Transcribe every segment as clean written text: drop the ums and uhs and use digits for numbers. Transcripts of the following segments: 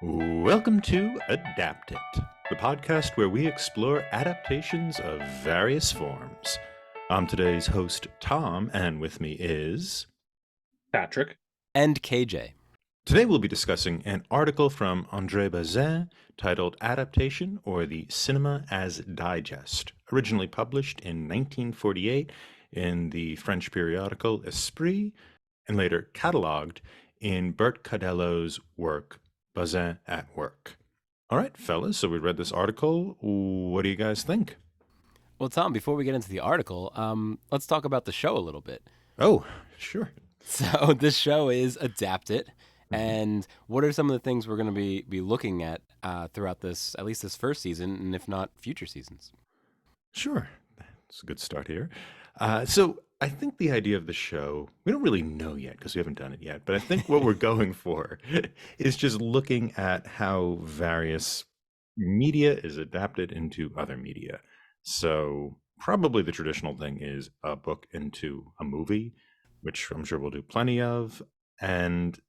Welcome to Adapt It, the podcast where we explore adaptations of various forms. I'm today's host, Tom, and with me is Patrick. And KJ. Today we'll be discussing an article from André Bazin titled Adaptation or the Cinema as Digest, originally published in 1948 in the French periodical Esprit, and later catalogued in Bert Cadello's work, Bazin at Work. All right, fellas, so we read this article. What do you guys think? Well, Tom, before we get into the article, let's talk about the show a little bit. Oh, sure. So this show is Adapt It. And what are some of the things we're going to be looking at throughout this, at least this first season, and if not future seasons? Sure. That's a good start here. So I think the idea of the show, we don't really know yet because we haven't done it yet, but I think what we're going for is just looking at how various media is adapted into other media. So probably the traditional thing is a book into a movie, which I'm sure we'll do plenty of, and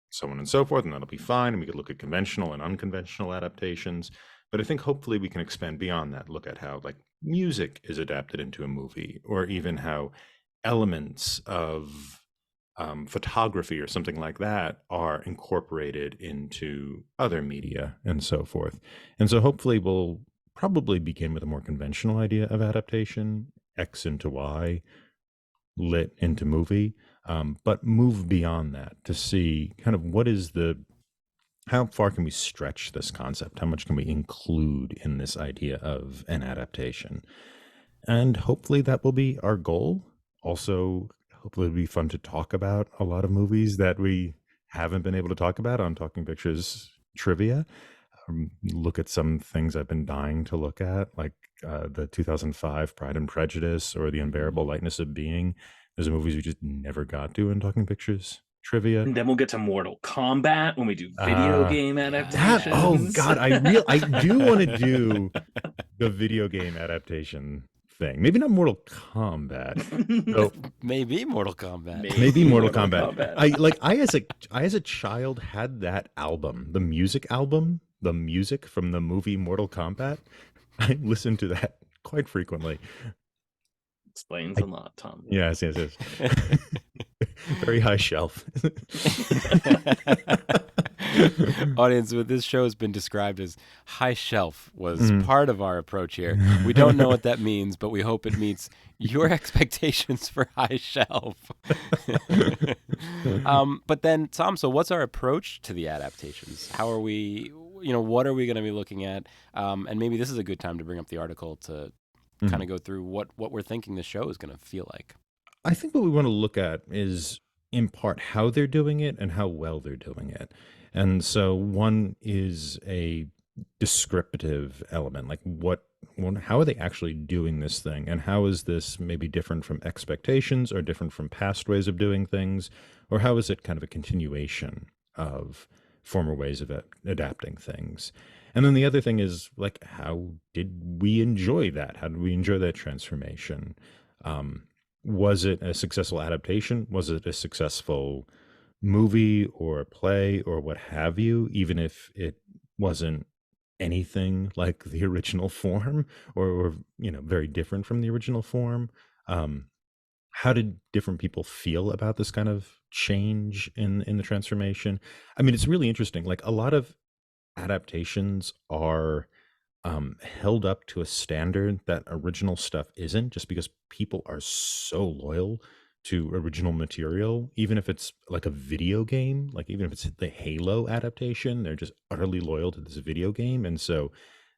so on and so forth, and that'll be fine. And we could look at conventional and unconventional adaptations. But I think hopefully we can expand beyond that, look at how like music is adapted into a movie, or even how elements of photography or something like that are incorporated into other media and so forth. And so hopefully we'll probably begin with a more conventional idea of adaptation, X into Y, lit into movie, but move beyond that to see kind of how far can we stretch this concept? How much can we include in this idea of an adaptation? And hopefully that will be our goal. Also, hopefully it'll be fun to talk about a lot of movies that we haven't been able to talk about on Talking Pictures Trivia. Look at some things I've been dying to look at, like the 2005 Pride and Prejudice or The Unbearable Lightness of Being. Those are movies we just never got to in Talking Pictures Trivia. And then we'll get to Mortal Kombat when we do video game adaptations. Oh God, I do want to do the video game adaptation thing. Maybe not Mortal Kombat. So, maybe Mortal Kombat. Maybe Mortal Kombat. I as a child had that album, the music album, the music from the movie Mortal Kombat. I listened to that quite frequently. Explains a lot, Tom. Yes. Very high shelf. Audience, what this show has been described as high shelf was part of our approach here. We don't know what that means, but we hope it meets your expectations for high shelf. But then, Tom, so what's our approach to the adaptations? How are we, what are we going to be looking at? And maybe this is a good time to bring up the article to kind of go through what we're thinking the show is going to feel like. I think what we want to look at is, in part, how they're doing it and how well they're doing it. And so one is a descriptive element, like how are they actually doing this thing? And how is this maybe different from expectations or different from past ways of doing things? Or how is it kind of a continuation of former ways of adapting things? And then the other thing is, like, how did we enjoy that? How did we enjoy that transformation? Was it a successful adaptation? Was it a successful movie or play or what have you, even if it wasn't anything like the original form or very different from the original form? How did different people feel about this kind of change in the transformation? I mean, it's really interesting. Like, a lot of adaptations are held up to a standard that original stuff isn't, just because people are so loyal to original material. Even if it's like a video game, like even if it's the Halo adaptation, they're just utterly loyal to this video game. And so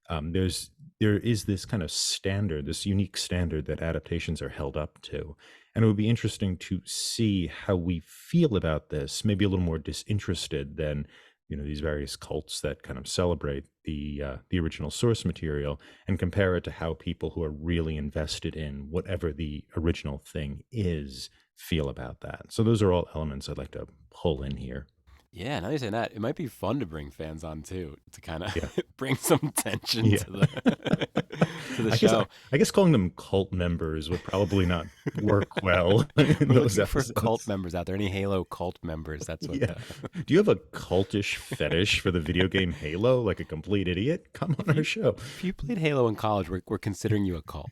there is this kind of standard, this unique standard that adaptations are held up to. And it would be interesting to see how we feel about this, maybe a little more disinterested than these various cults that kind of celebrate the original source material, and compare it to how people who are really invested in whatever the original thing is feel about that. So those are all elements I'd like to pull in here. Yeah, now you're saying that, it might be fun to bring fans on too, to kind of bring some tension to the to the I guess show. I guess calling them cult members would probably not work well in We're those looking for cult episodes. members out there. Any Halo cult members? That's what. Yeah. Do you have a cultish fetish for the video game Halo, like a complete idiot? Come on our show. If you played Halo in college, we're considering you a cult.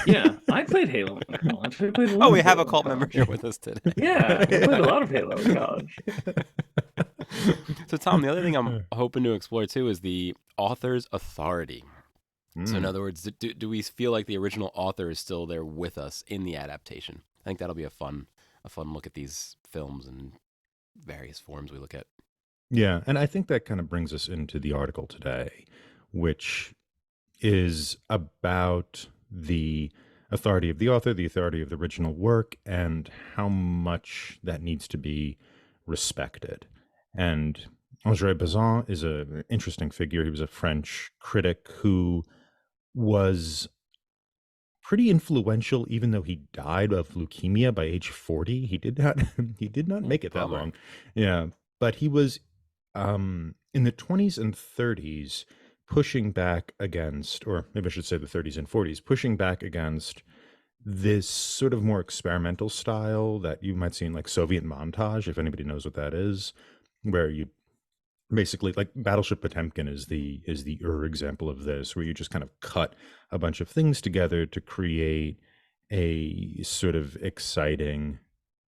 Yeah, I played Halo in college. I played a lot Oh, we of have a Halo in cult member college. here with us today. Yeah, I played a lot of Halo in college. So, Tom, the other thing I'm hoping to explore too is the author's authority. So, in other words, do we feel like the original author is still there with us in the adaptation? I think that'll be a fun look at these films and various forms we look at. Yeah, and I think that kind of brings us into the article today, which is about the authority of the author, the authority of the original work, and how much that needs to be respected. And André Bazin is an interesting figure. He was a French critic who was pretty influential, even though he died of leukemia by age 40. He did not he did not make it that Bummer. long. Yeah, but he was in the 20s and 30s pushing back against, or maybe I should say the 30s and 40s, pushing back against this sort of more experimental style that you might see in like Soviet montage, if anybody knows what that is, where you basically, like, Battleship Potemkin is the example of this, where you just kind of cut a bunch of things together to create a sort of exciting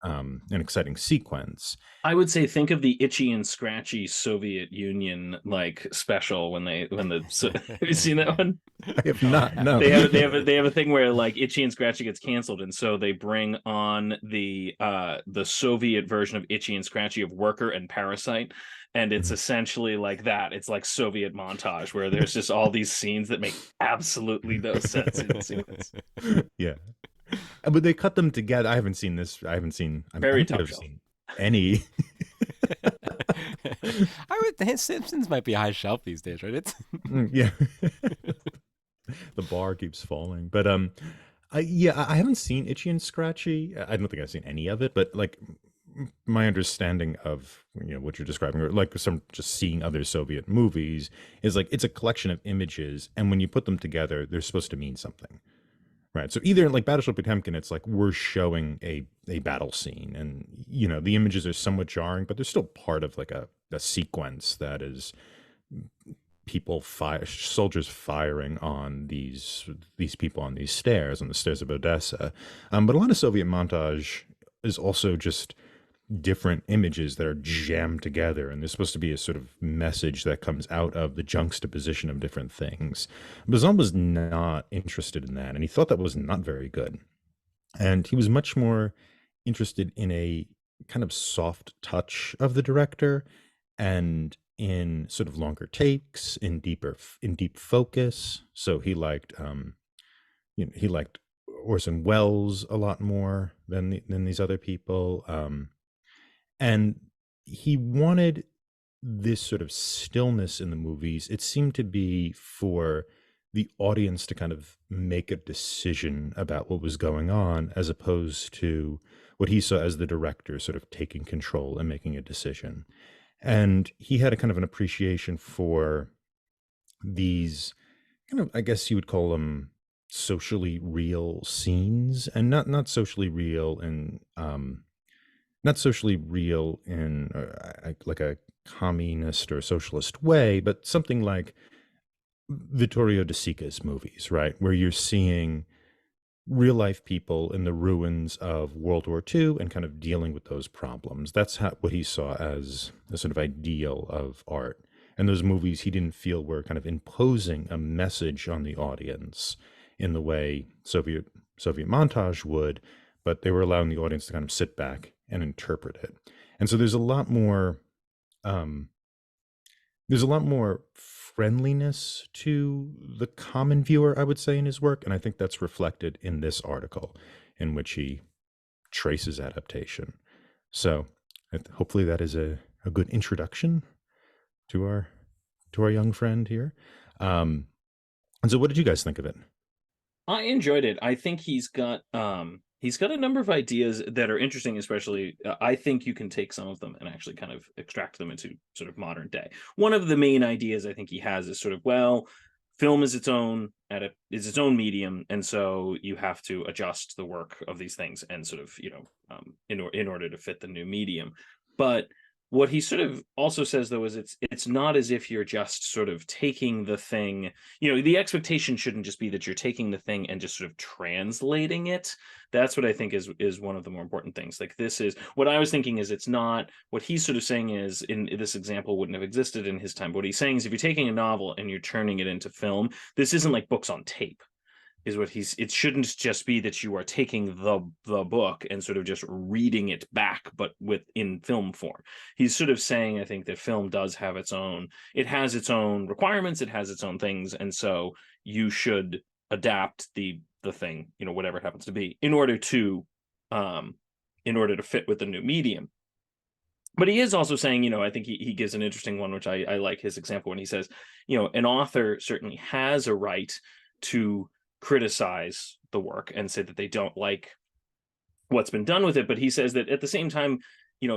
an exciting sequence. I would say think of the itchy and scratchy Soviet Union like special when have you seen that one? I have not. No. They have a thing where like Itchy and Scratchy gets canceled, and so they bring on the Soviet version of Itchy and Scratchy of Worker and Parasite, and it's essentially like that. It's like Soviet montage where there's just all these scenes that make absolutely no sense in sequence. Yeah. But they cut them together. I haven't seen this. I haven't seen. Very I top have shelf. seen any. I would think Simpsons might be high shelf these days, right? It's Yeah. The bar keeps falling, but I haven't seen Itchy and Scratchy. I don't think I've seen any of it, but like my understanding of what you're describing, or like some just seeing other Soviet movies, is like it's a collection of images, and when you put them together, they're supposed to mean something. Right. So either like Battleship Potemkin, it's like we're showing a battle scene, and the images are somewhat jarring, but they're still part of like a sequence that is soldiers firing on these people on these stairs, on the stairs of Odessa. But a lot of Soviet montage is also just different images that are jammed together, and there's supposed to be a sort of message that comes out of the juxtaposition of different things. Bazin was not interested in that, and he thought that was not very good. And he was much more interested in a kind of soft touch of the director, and in sort of longer takes, in deep focus. So he liked Orson Welles a lot more than these other people. And he wanted this sort of stillness in the movies. It seemed to be for the audience to kind of make a decision about what was going on, as opposed to what he saw as the director sort of taking control and making a decision. And he had a kind of an appreciation for these kind of, I guess you would call them, socially real scenes, and not socially real in like a communist or socialist way, but something like Vittorio De Sica's movies, right? Where you're seeing real life people in the ruins of World War II and kind of dealing with those problems. That's what he saw as a sort of ideal of art. And those movies he didn't feel were kind of imposing a message on the audience in the way Soviet montage would, but they were allowing the audience to kind of sit back and interpret it. And so there's a lot more friendliness to the common viewer, I would say, in his work, and I think that's reflected in this article, in which he traces adaptation. So hopefully that is a good introduction to our young friend here. And so what did you guys think of it? I enjoyed it. I think he's got a number of ideas that are interesting, especially I think you can take some of them and actually kind of extract them into sort of modern day. One of the main ideas I think he has is sort of, well, film is its own medium, and so you have to adjust the work of these things and sort of in order to fit the new medium. But what he sort of also says, though, is it's not as if you're just sort of taking the thing. The expectation shouldn't just be that you're taking the thing and just sort of translating it. That's what I think is one of the more important things. Like, this is what I was thinking, is it's not what he's sort of saying is, in this example wouldn't have existed in his time. But what he's saying is, if you're taking a novel and you're turning it into film, this isn't like books on tape. It shouldn't just be that you are taking the book and sort of just reading it back, but in film form. He's sort of saying, I think, that film does have its own requirements, it has its own things, and so you should adapt the thing, whatever it happens to be, in order to fit with the new medium. But he is also saying, I think he gives an interesting one, which I like his example, when he says, an author certainly has a right to criticize the work and say that they don't like what's been done with it. But he says that at the same time,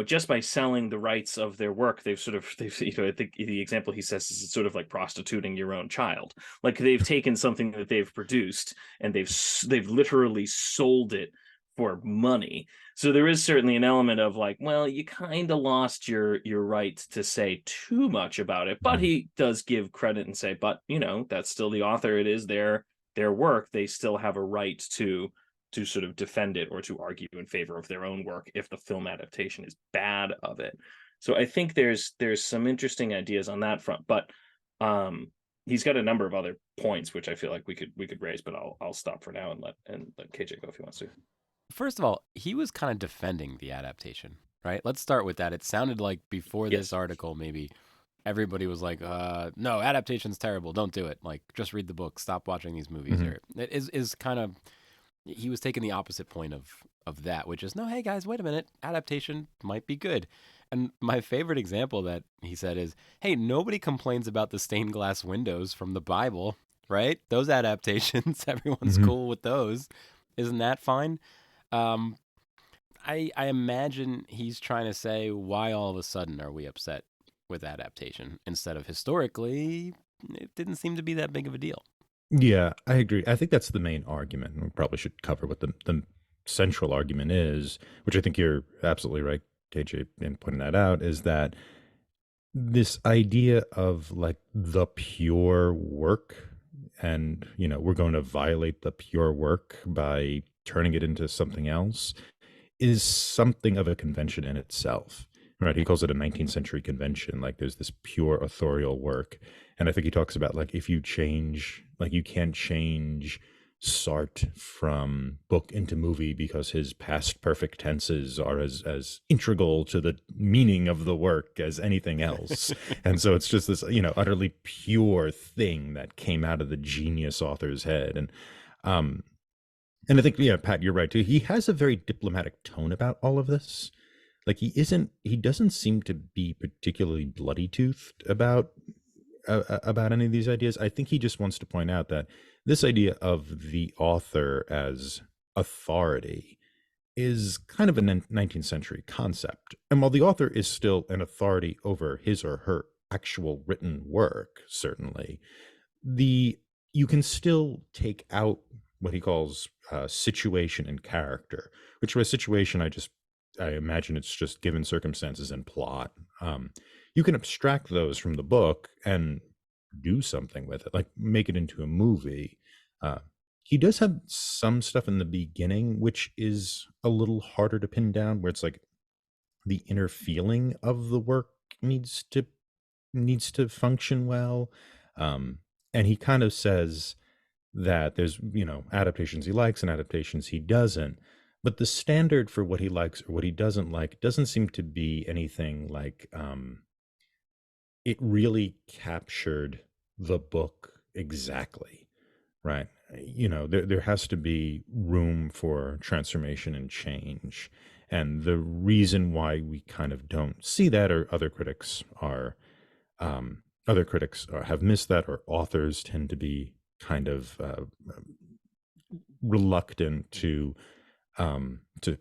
just by selling the rights of their work, they've I think the example he says is, it's sort of like prostituting your own child. Like, they've taken something that they've produced and they've literally sold it for money. So there is certainly an element of like, well, you kind of lost your right to say too much about it. But he does give credit and say, but that's still the author. It is their work. They still have a right to sort of defend it or to argue in favor of their own work if the film adaptation is bad of it. So I think there's some interesting ideas on that front. But he's got a number of other points which I feel like we could raise, but I'll stop for now and let KJ go if he wants to. First of all, he was kind of defending the adaptation, right? Let's start with that. It sounded like before this article, maybe everybody was like, no, adaptation's terrible. Don't do it. Like, just read the book. Stop watching these movies. Mhm. Or it is kind of, he was taking the opposite point of that, which is, no, hey guys, wait a minute. Adaptation might be good. And my favorite example that he said is, hey, nobody complains about the stained glass windows from the Bible, right? Those adaptations, everyone's Mhm. cool with those. Isn't that fine? I imagine he's trying to say, why all of a sudden are we upset with adaptation, instead of historically it didn't seem to be that big of a deal. Yeah, I agree. I think that's the main argument. We probably should cover what the central argument is, which I think you're absolutely right, KJ, in pointing that out, is that this idea of like the pure work, and we're going to violate the pure work by turning it into something else, is something of a convention in itself, right? He calls it a 19th century convention. Like, there's this pure authorial work. And I think he talks about, like, if you change, like, you can't change Sartre from book into movie because his past perfect tenses are as integral to the meaning of the work as anything else. And so it's just this, utterly pure thing that came out of the genius author's head. And I think, yeah, Pat, you're right too. He has a very diplomatic tone about all of this. Like, he doesn't seem to be particularly bloody toothed about any of these ideas. I think he just wants to point out that this idea of the author as authority is kind of a 19th century concept. And while the author is still an authority over his or her actual written work, certainly, you can still take out what he calls situation and character, which by situation, I imagine it's just given circumstances and plot. You can abstract those from the book and do something with it, like make it into a movie. He does have some stuff in the beginning which is a little harder to pin down, where it's like the inner feeling of the work needs to function well. And he kind of says that there's adaptations he likes and adaptations he doesn't, but the standard for what he likes or what he doesn't like doesn't seem to be anything like it really captured the book exactly, right? There has to be room for transformation and change, and the reason why we kind of don't see that, or other critics have missed that, or authors tend to be kind of reluctant to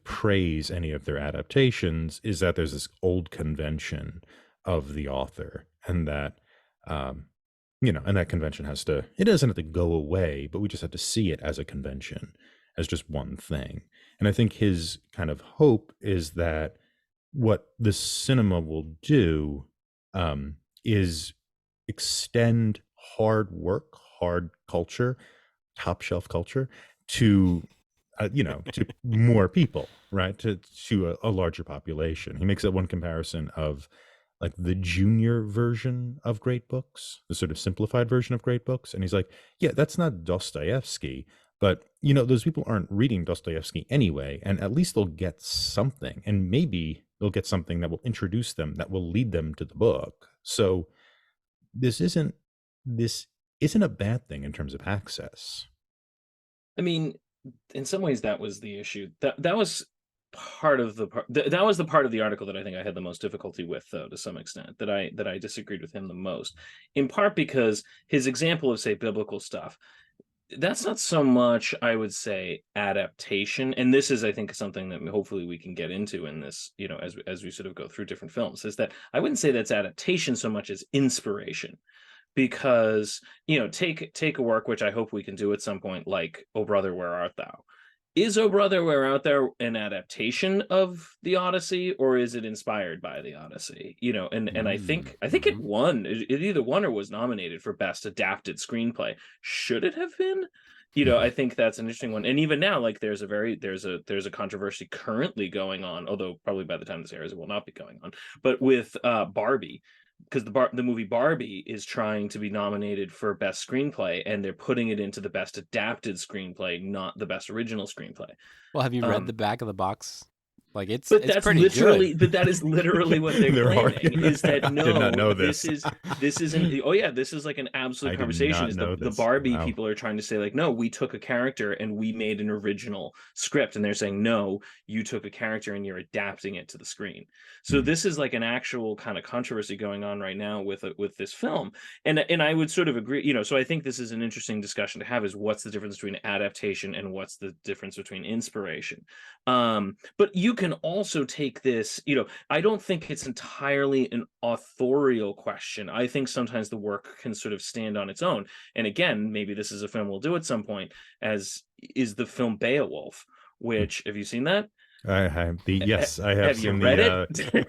praise any of their adaptations, is that there's this old convention of the author, and that And that convention it doesn't have to go away, but we just have to see it as a convention, as just one thing. And I think his kind of hope is that what the cinema will do is extend hard work, hard culture, top shelf culture to to more people, right? To a larger population. He makes that one comparison of like the junior version of great books, the sort of simplified version of great books. And he's like, yeah, that's not Dostoevsky, but those people aren't reading Dostoevsky anyway, and at least they'll get something, and maybe they'll get something that will introduce them, that will lead them to the book. So this isn't this isn't a bad thing in terms of access. I mean, in some ways, that was the issue. That was part of that was the part of the article that I think I had the most difficulty with, though, to some extent, that I disagreed with him the most, in part because his example of, say, biblical stuff, that's not so much, I would say, adaptation. And this is, I think, something that hopefully we can get into in this, as we sort of go through different films, is that I wouldn't say that's adaptation so much as inspiration. Because take a work which I hope we can do at some point, like "O Brother, Where Art Thou?" Is "O Brother, Where Art Thou" an adaptation of the Odyssey, or is it inspired by the Odyssey? And I think it won. It either won or was nominated for best adapted screenplay. Should it have been? I think that's an interesting one. And even now, like, there's a controversy currently going on, although probably by the time this airs it will not be going on, but with Barbie, because the movie Barbie is trying to be nominated for best screenplay, and they're putting it into the best adapted screenplay, not the best original screenplay. Well, have you read the back of the box? Like, it's that's pretty literally good. But that is literally what they're claiming, is that I did not know this isn't. Oh yeah, this is like an absolute conversation. Is the Barbie people are trying to say, like, no, we took a character and we made an original script, and they're saying, no, you took a character and you're adapting it to the screen. So this is like an actual kind of controversy going on right now with this film, and I would sort of agree. So I think this is an interesting discussion to have: is what's the difference between adaptation and what's the difference between inspiration. But you can also take this, I don't think it's entirely an authorial question. I think sometimes the work can sort of stand on its own. And again, maybe this is a film we'll do at some point, as is the film Beowulf, which, have you seen that? I have I have seen you read it?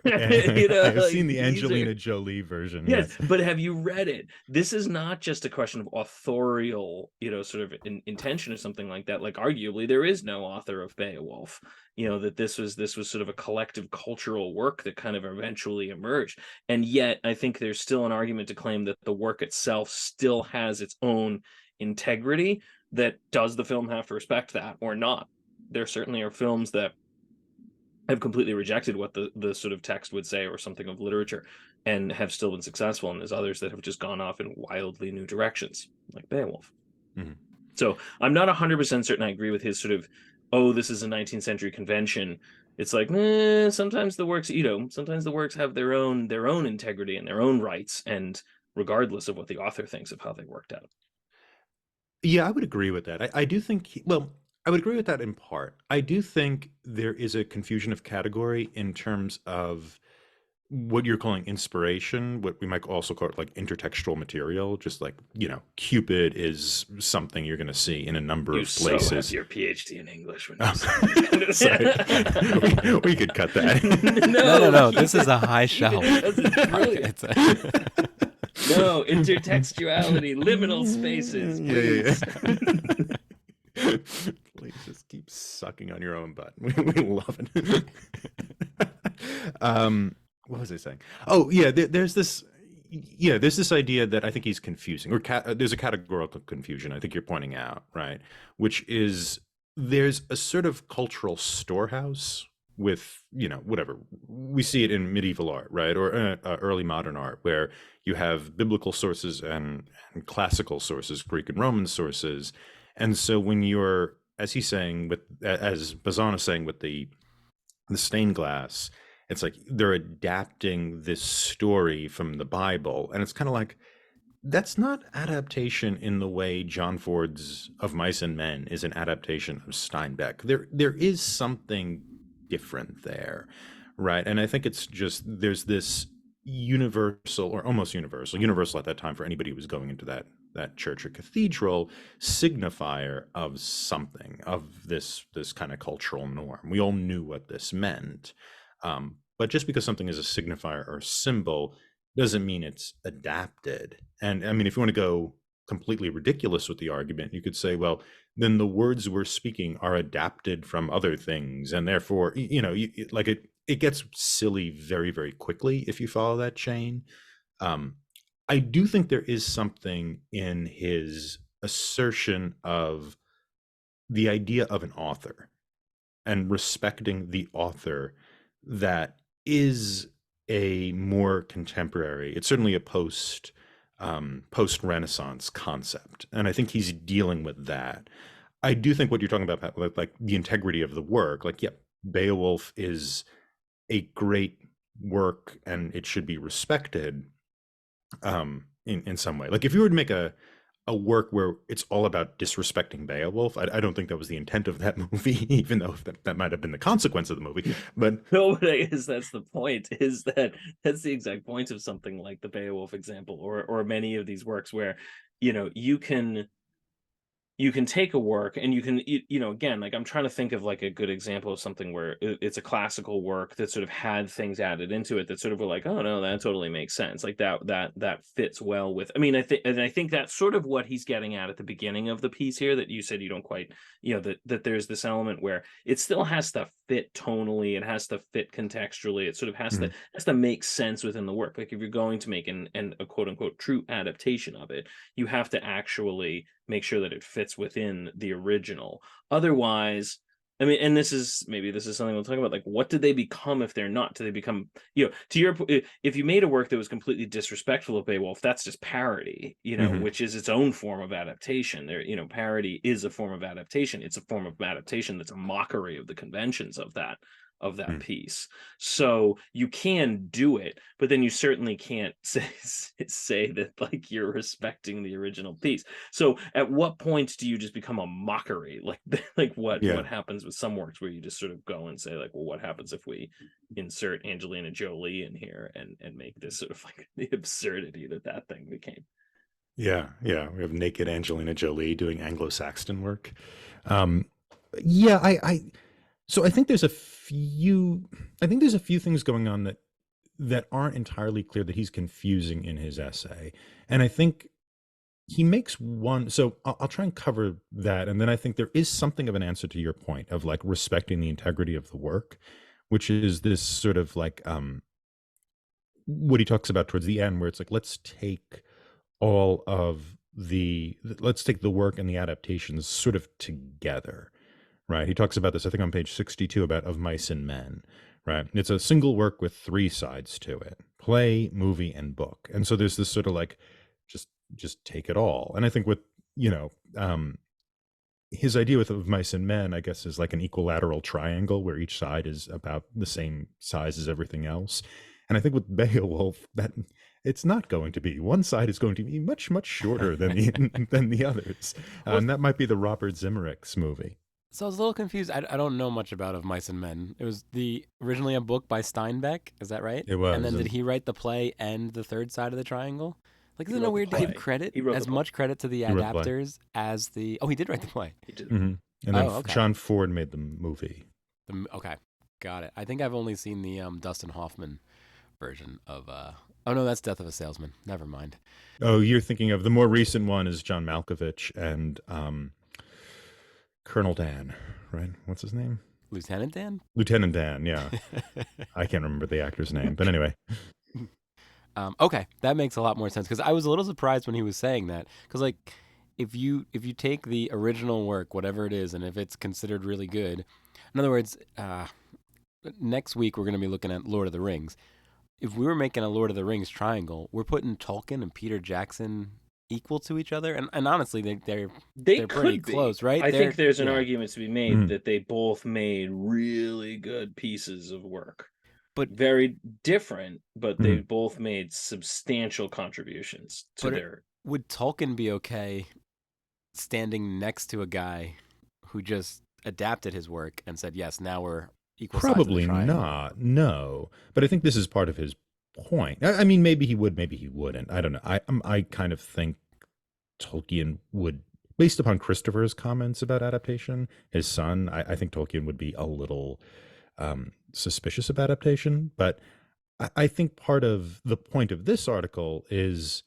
I've seen the Angelina Jolie version. Yes, but have you read it? This is not just a question of authorial, sort of intention or something like that. Like, arguably, there is no author of Beowulf. That this was sort of a collective cultural work that kind of eventually emerged. And yet, I think there's still an argument to claim that the work itself still has its own integrity. That does the film have to respect that or not? There certainly are films that have completely rejected what the sort of text would say, or something of literature, and have still been successful. And there's others that have just gone off in wildly new directions, like Beowulf. So I'm not 100% certain I agree with his sort of, oh, this is a 19th century convention. It's like, sometimes the works have their own integrity and their own rights, and regardless of what the author thinks of how they worked out. Yeah, I would agree with that. I do think, I would agree with that in part. I do think there is a confusion of category in terms of what you're calling inspiration, what we might also call it like intertextual material. Just like, Cupid is something you're going to see in a number of places. So have your PhD in English. When we could cut that. No. This is a high shelf. No, intertextuality, liminal spaces. Please. Yeah. Please just keep sucking on your own butt. We love it. What was I saying? Oh, yeah. There's this idea that I think he's confusing, or there's a categorical confusion I think you're pointing out, right? Which is, there's a sort of cultural storehouse with, whatever. We see it in medieval art, right? Or early modern art, where you have biblical sources and classical sources, Greek and Roman sources. And so when you're, as he's saying, as Bazan is saying with the stained glass, it's like they're adapting this story from the Bible. And it's kind of like, that's not adaptation in the way John Ford's Of Mice and Men is an adaptation of Steinbeck. There is something different there, right? And I think it's just, there's this universal, or almost universal at that time for anybody who was going into that church or cathedral, signifier of something, of this kind of cultural norm. We all knew what this meant. But just because something is a signifier or symbol doesn't mean it's adapted. And I mean, if you want to go completely ridiculous with the argument, you could say, well, then the words we're speaking are adapted from other things, and therefore, like it gets silly very, very quickly if you follow that chain. Um, I do think there is something in his assertion of the idea of an author and respecting the author that is a more contemporary, it's certainly a post Renaissance concept, and I think he's dealing with that. I do think what you're talking about, like the integrity of the work, like, yeah, Beowulf is a great work and it should be respected, in some way. Like if you were to make a work where it's all about disrespecting Beowulf, I don't think that was the intent of that movie, even though that might have been the consequence of the movie. But no, but I guess that's the point, is that that's the exact point of something like the Beowulf example, or many of these works where, you can take a work and you can, again, like I'm trying to think of like a good example of something where it's a classical work that sort of had things added into it that sort of were like, oh no, that totally makes sense, like that fits well with, I mean, I think that's sort of what he's getting at the beginning of the piece here, that you said you don't quite, that there's this element where it still has to fit tonally, it has to fit contextually, it sort of has to make sense within the work. Like if you're going to make a quote unquote true adaptation of it, you have to actually make sure that it fits within the original. Otherwise, I mean, and this is something we'll talk about, like what did they become if they're not? Do they become, to your point, if you made a work that was completely disrespectful of Beowulf, that's just parody, which is its own form of adaptation. There, parody is a form of adaptation. It's a form of adaptation that's a mockery of the conventions of that piece. So you can do it, but then you certainly can't say that like you're respecting the original piece. So at what point do you just become a mockery? Like what happens with some works where you just sort of go and say like, well, what happens if we insert Angelina Jolie in here and make this sort of like the absurdity that thing became? Yeah, we have naked Angelina Jolie doing Anglo-Saxon work. Yeah, so I think there's a few things going on that aren't entirely clear, that he's confusing in his essay. And I think he makes one, so I'll try and cover that. And then I think there is something of an answer to your point of like respecting the integrity of the work, which is this sort of like, what he talks about towards the end, where it's like, let's take the work and the adaptations sort of together. Right. He talks about this, I think, on page 62 about Of Mice and Men. Right. It's a single work with three sides to it: play, movie, and book. And so there's this sort of like, just take it all. And I think with, his idea with Of Mice and Men, I guess, is like an equilateral triangle where each side is about the same size as everything else. And I think with Beowulf, that it's not going to be. One side is going to be much, much shorter than the others. And that might be the Robert Zemeckis movie. So I was a little confused. I don't know much about Of Mice and Men. It was originally a book by Steinbeck. Is that right? It was. And then did he write the play and the third side of the triangle? Like, isn't it weird to give credit, as much credit to the adapters as the... Oh, he did write the play. He did. Mm-hmm. And then John Ford made the movie. Okay, got it. I think I've only seen the Dustin Hoffman version of... Oh, no, that's Death of a Salesman. Never mind. Oh, you're thinking of the more recent one is John Malkovich and Colonel Dan, right? What's his name? Lieutenant Dan? Lieutenant Dan, yeah. I can't remember the actor's name, but anyway. Okay, that makes a lot more sense, because I was a little surprised when he was saying that, because like if you take the original work, whatever it is, and if it's considered really good, in other words, next week we're going to be looking at Lord of the Rings. If we were making a Lord of the Rings triangle, we're putting Tolkien and Peter Jackson equal to each other, and honestly they're pretty close, right? I think there's an argument to be made that they both made really good pieces of work. But very different, but they both made substantial contributions to their... Would Tolkien be okay standing next to a guy who just adapted his work and said, yes, now we're equal sides of the triangle? Probably not, no. But I think this is part of his point. I mean, maybe he would, maybe he wouldn't. I don't know. I kind of think Tolkien would, based upon Christopher's comments about adaptation, his son, I think Tolkien would be a little suspicious of adaptation. But I think part of the point of this article is,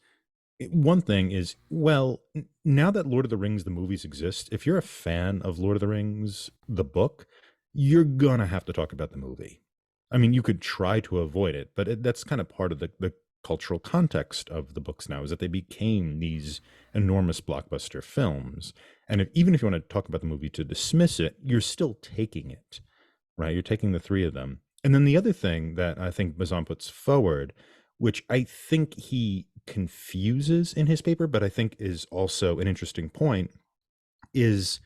one thing is, well, now that Lord of the Rings, the movies exist, if you're a fan of Lord of the Rings, the book, you're going to have to talk about the movie. I mean, you could try to avoid it, but that's kind of part of the cultural context of the books now, is that they became these enormous blockbuster films. And even if you want to talk about the movie to dismiss it, you're still taking it, right? You're taking the three of them. And then the other thing that I think Bazan puts forward, which I think he confuses in his paper, but I think is also an interesting point, is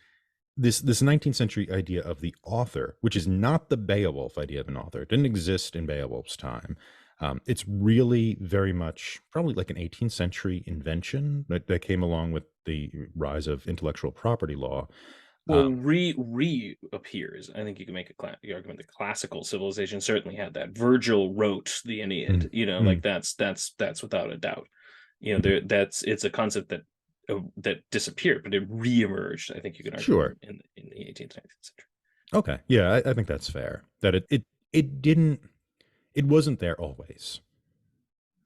this 19th century idea of the author, which is not the Beowulf idea of an author. It didn't exist in Beowulf's time. It's really very much probably like an 18th century invention that came along with the rise of intellectual property law. Well, reappears. I think you can make the argument that classical civilization certainly had that. Virgil wrote the Aeneid. Like that's without a doubt. It's a concept that disappeared, but it reemerged. I think you can argue Sure. in the 18th, 19th century. Okay, yeah, I think that's fair. That it wasn't there always.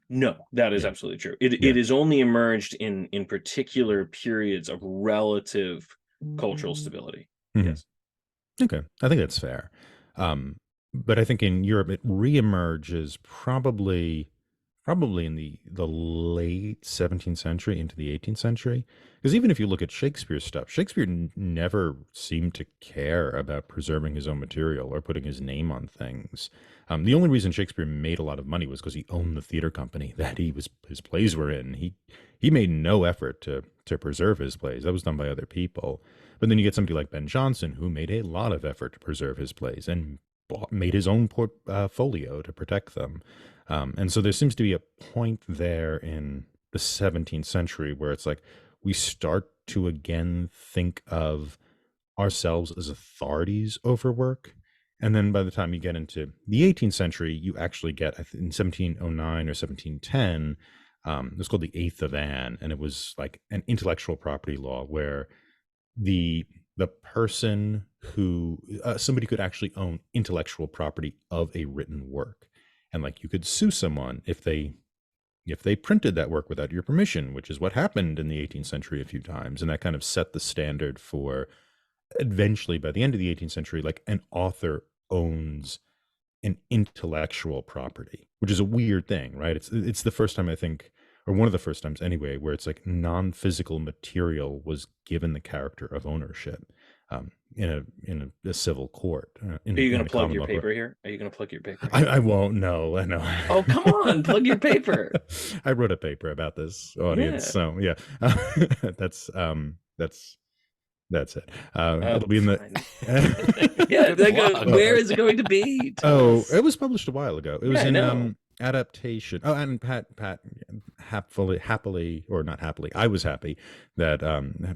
No, that is absolutely true. It is only emerged in particular periods of relative cultural stability. Mm-hmm. Yes. Okay, I think that's fair. But I think in Europe it reemerges probably in the late 17th century into the 18th century. Because even if you look at Shakespeare's stuff, Shakespeare never seemed to care about preserving his own material or putting his name on things. The only reason Shakespeare made a lot of money was because he owned the theater company that his plays were in. He made no effort to preserve his plays. That was done by other people. But then you get somebody like Ben Jonson, who made a lot of effort to preserve his plays and made his own portfolio to protect them. And so there seems to be a point there in the 17th century where it's like we start to again think of ourselves as authorities over work. And then by the time you get into the 18th century, you actually get, in 1709 or 1710, it was called the Eighth of Anne, and it was like an intellectual property law where the person who somebody could actually own intellectual property of a written work, and like you could sue someone if they printed that work without your permission, which is what happened in the 18th century a few times. And that kind of set the standard for, eventually by the end of the 18th century, like an author owns an intellectual property, which is a weird thing, right? It's the first time, I think, or one of the first times anyway, where it's like non-physical material was given the character of ownership in a civil court. Are you going to plug your paper here? Are you going to plug your paper? I won't. No, I know. Oh, come on, plug your paper. I wrote a paper about this audience, so yeah, that's it. It'll be in the yeah. Where is it going to be? It was published a while ago. It was in Adaptation. Oh, and Pat happily, or not happily, I was happy that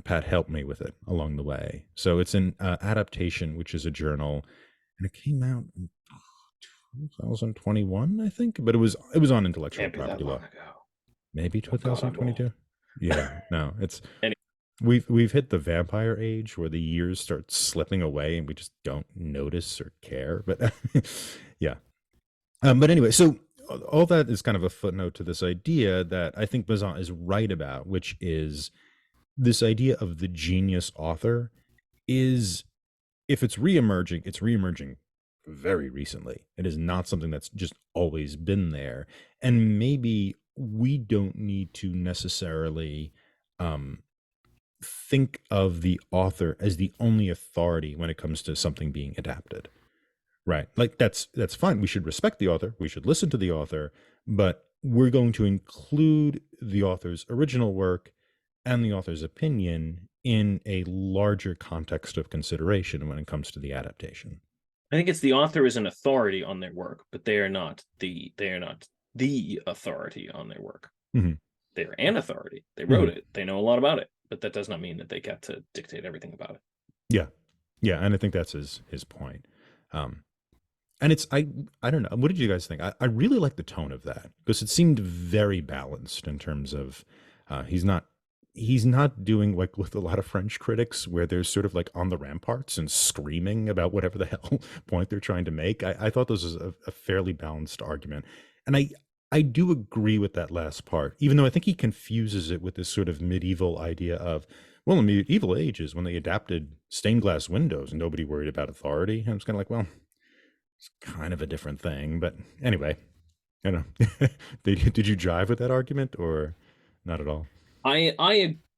Pat helped me with it along the way. So it's in Adaptation, which is a journal, and it came out in 2021, I think. But it was on intellectual property law. Maybe 2022. Yeah, no, it's. We've hit the vampire age where the years start slipping away and we just don't notice or care. But yeah. But anyway, so all that is kind of a footnote to this idea that I think Bazin is right about, which is this idea of the genius author is, if it's reemerging very recently. It is not something that's just always been there. And maybe we don't need to necessarily think of the author as the only authority when it comes to something being adapted, right? Like that's fine. We should respect the author. We should listen to the author, but we're going to include the author's original work and the author's opinion in a larger context of consideration when it comes to the adaptation. I think it's the author is an authority on their work, but they are not the authority on their work. Mm-hmm. They're an authority. They wrote it. They know a lot about it, but that does not mean that they get to dictate everything about it. Yeah, and I think that's his point. And I don't know. What did you guys think? I really like the tone of that because it seemed very balanced in terms of he's not doing like with a lot of French critics where they're sort of like on the ramparts and screaming about whatever the hell point they're trying to make. I thought this was a fairly balanced argument. And I do agree with that last part, even though I think he confuses it with this sort of medieval idea of, well, in medieval ages when they adapted stained glass windows, nobody worried about authority. And it's kind of like, well, it's kind of a different thing, but anyway, I don't know. Did you jive with that argument or not at all? I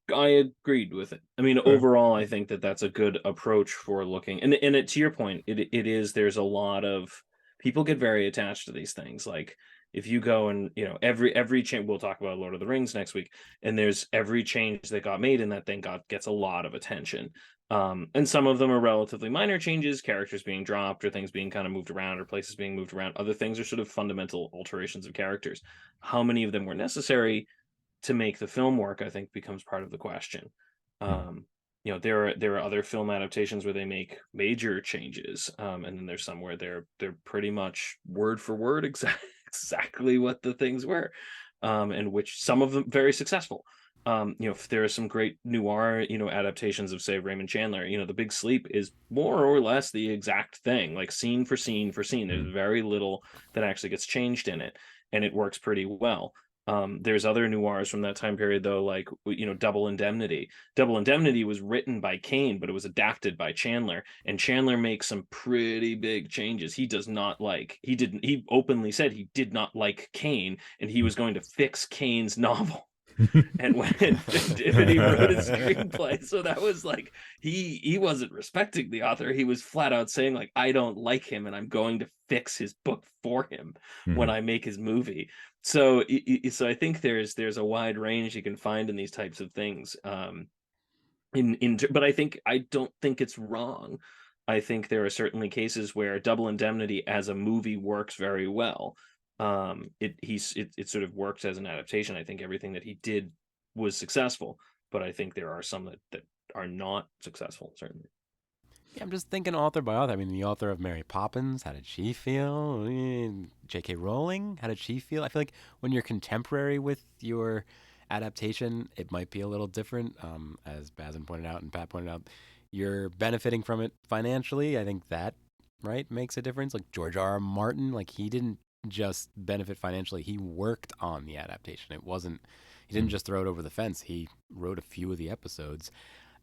agreed with it. I mean, Okay. overall, I think that that's a good approach for looking. And to your point, it is. There's a lot of people get very attached to these things. Like if you go and every change. We'll talk about Lord of the Rings next week, and there's every change that got made in that thing gets a lot of attention. And some of them are relatively minor changes, characters being dropped or things being kind of moved around or places being moved around. Other things are sort of fundamental alterations of characters. How many of them were necessary to make the film work, I think becomes part of the question. Hmm. There are other film adaptations where they make major changes, and then there's some where they're pretty much word for word exactly what the things were, and which some of them very successful. There are some great noir, adaptations of, say, Raymond Chandler. The Big Sleep is more or less the exact thing, like scene for scene for scene. There's Hmm. very little that actually gets changed in it, and it works pretty well. There's other noirs from that time period, though, like Double Indemnity. Double Indemnity was written by Kane, but it was adapted by Chandler, and Chandler makes some pretty big changes. He does not like. He didn't. He openly said he did not like Kane, and he was going to fix Kane's novel. And when and he wrote a screenplay, so that was like he wasn't respecting the author. He was flat out saying like, I don't like him and I'm going to fix his book for him when Hmm. I make his movie. So I think there's a wide range you can find in these types of things. But I don't think it's wrong. I think there are certainly cases where Double Indemnity as a movie works very well. It sort of works as an adaptation. I think everything that he did was successful, but I think there are some that are not successful, certainly. Yeah, I'm just thinking author by author. I mean, the author of Mary Poppins, how did she feel? J.K. Rowling, how did she feel? I feel like when you're contemporary with your adaptation, it might be a little different. As Bazin pointed out and Pat pointed out, you're benefiting from it financially. I think that, right, makes a difference. Like George R. R. Martin, like he didn't just benefit financially, he worked on the adaptation. He didn't Hmm. just throw it over the fence, he wrote a few of the episodes.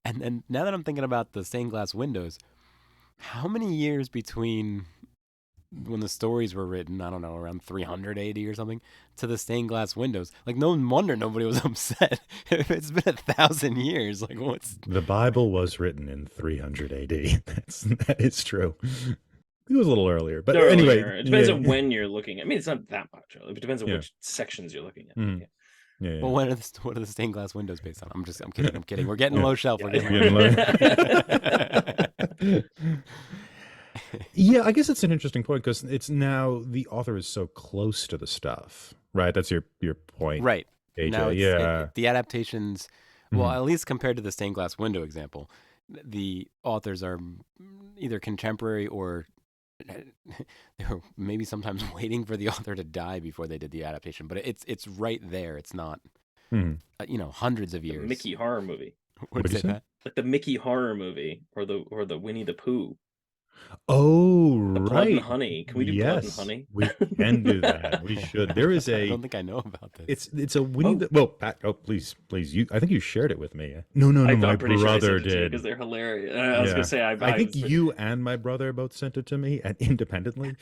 And now that I'm thinking about the stained glass windows, how many years between when the stories were written, I don't know, around 300 AD or something, to the stained glass windows? Like, no wonder nobody was upset. If it's been 1,000 years, like, what's. The Bible was written in 300 AD. That is true. It was a little earlier, but anyway, Earlier, it depends yeah, on when you're looking. I mean, it's not that much earlier, but it depends on yeah, which sections you're looking at. But mm, yeah, Well, yeah, what are the stained glass windows based on? I'm kidding. I'm kidding. We're getting yeah. low shelf. We're getting We're low getting shelf. low. Yeah, I guess it's an interesting point because it's now the author is so close to the stuff, right? That's your point, Right. Now AJ. Yeah. the adaptations, well, Mhm. at least compared to the stained glass window example, the authors are either contemporary or they were maybe sometimes waiting for the author to die before they did the adaptation. But it's right there. It's not Mhm. hundreds of The years. Mickey horror movie, Would What'd you say say? that. like the Mickey horror movie, or the Winnie the Pooh. Oh, The Blood and right. Honey. Can we do Blood and Yes, Honey? we can do that. We should. There is I a don't think I know about this. it's a Winnie Oh, the well, Pat, oh please, please. You I think you shared it with me. No, no, no, my I'm pretty sure I brother sent it to you because did. they're hilarious. I was gonna Yeah. say I I think was you and my brother both sent it to me and independently.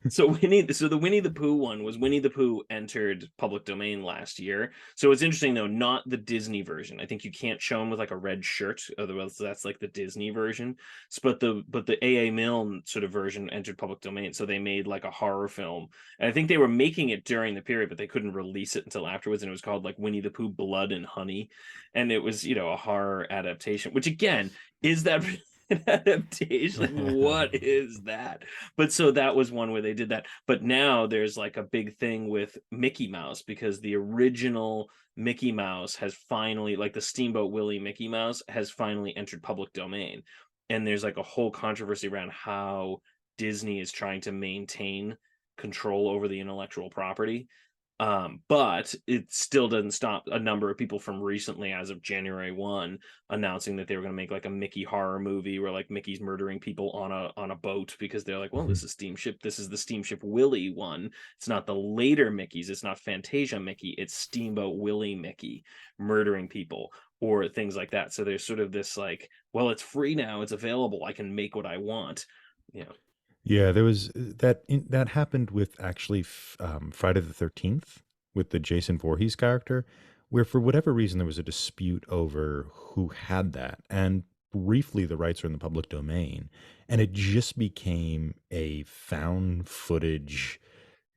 so the Winnie the Pooh one was Winnie the Pooh entered public domain last year. So it's interesting though, not the Disney version. I think you can't show him with like a red shirt, otherwise that's like the Disney version. But the A.A. Milne sort of version entered public domain, so they made like a horror film. And I think they were making it during the period, but they couldn't release it until afterwards. And it was called like Winnie the Pooh Blood and Honey, and it was a horror adaptation. Which again, is that an adaptation? Like, what is that? But so that was one where they did that. But now there's like a big thing with Mickey Mouse because the original Mickey Mouse has finally, like the Steamboat Willie Mickey Mouse, has finally entered public domain. And there's like a whole controversy around how Disney is trying to maintain control over the intellectual property. But it still doesn't stop a number of people from recently, as of January 1, announcing that they were going to make like a Mickey horror movie where like Mickey's murdering people on a boat, because they're like, well, this is the Steamship Willie one. It's not the later Mickeys. It's not Fantasia Mickey. It's Steamboat Willie Mickey murdering people, or things like that. So there's sort of this like, well, it's free now. It's available. I can make what I want. You know. Yeah, there was that happened with actually Friday the 13th with the Jason Voorhees character, where for whatever reason there was a dispute over who had that, and briefly the rights are in the public domain, and it just became a found footage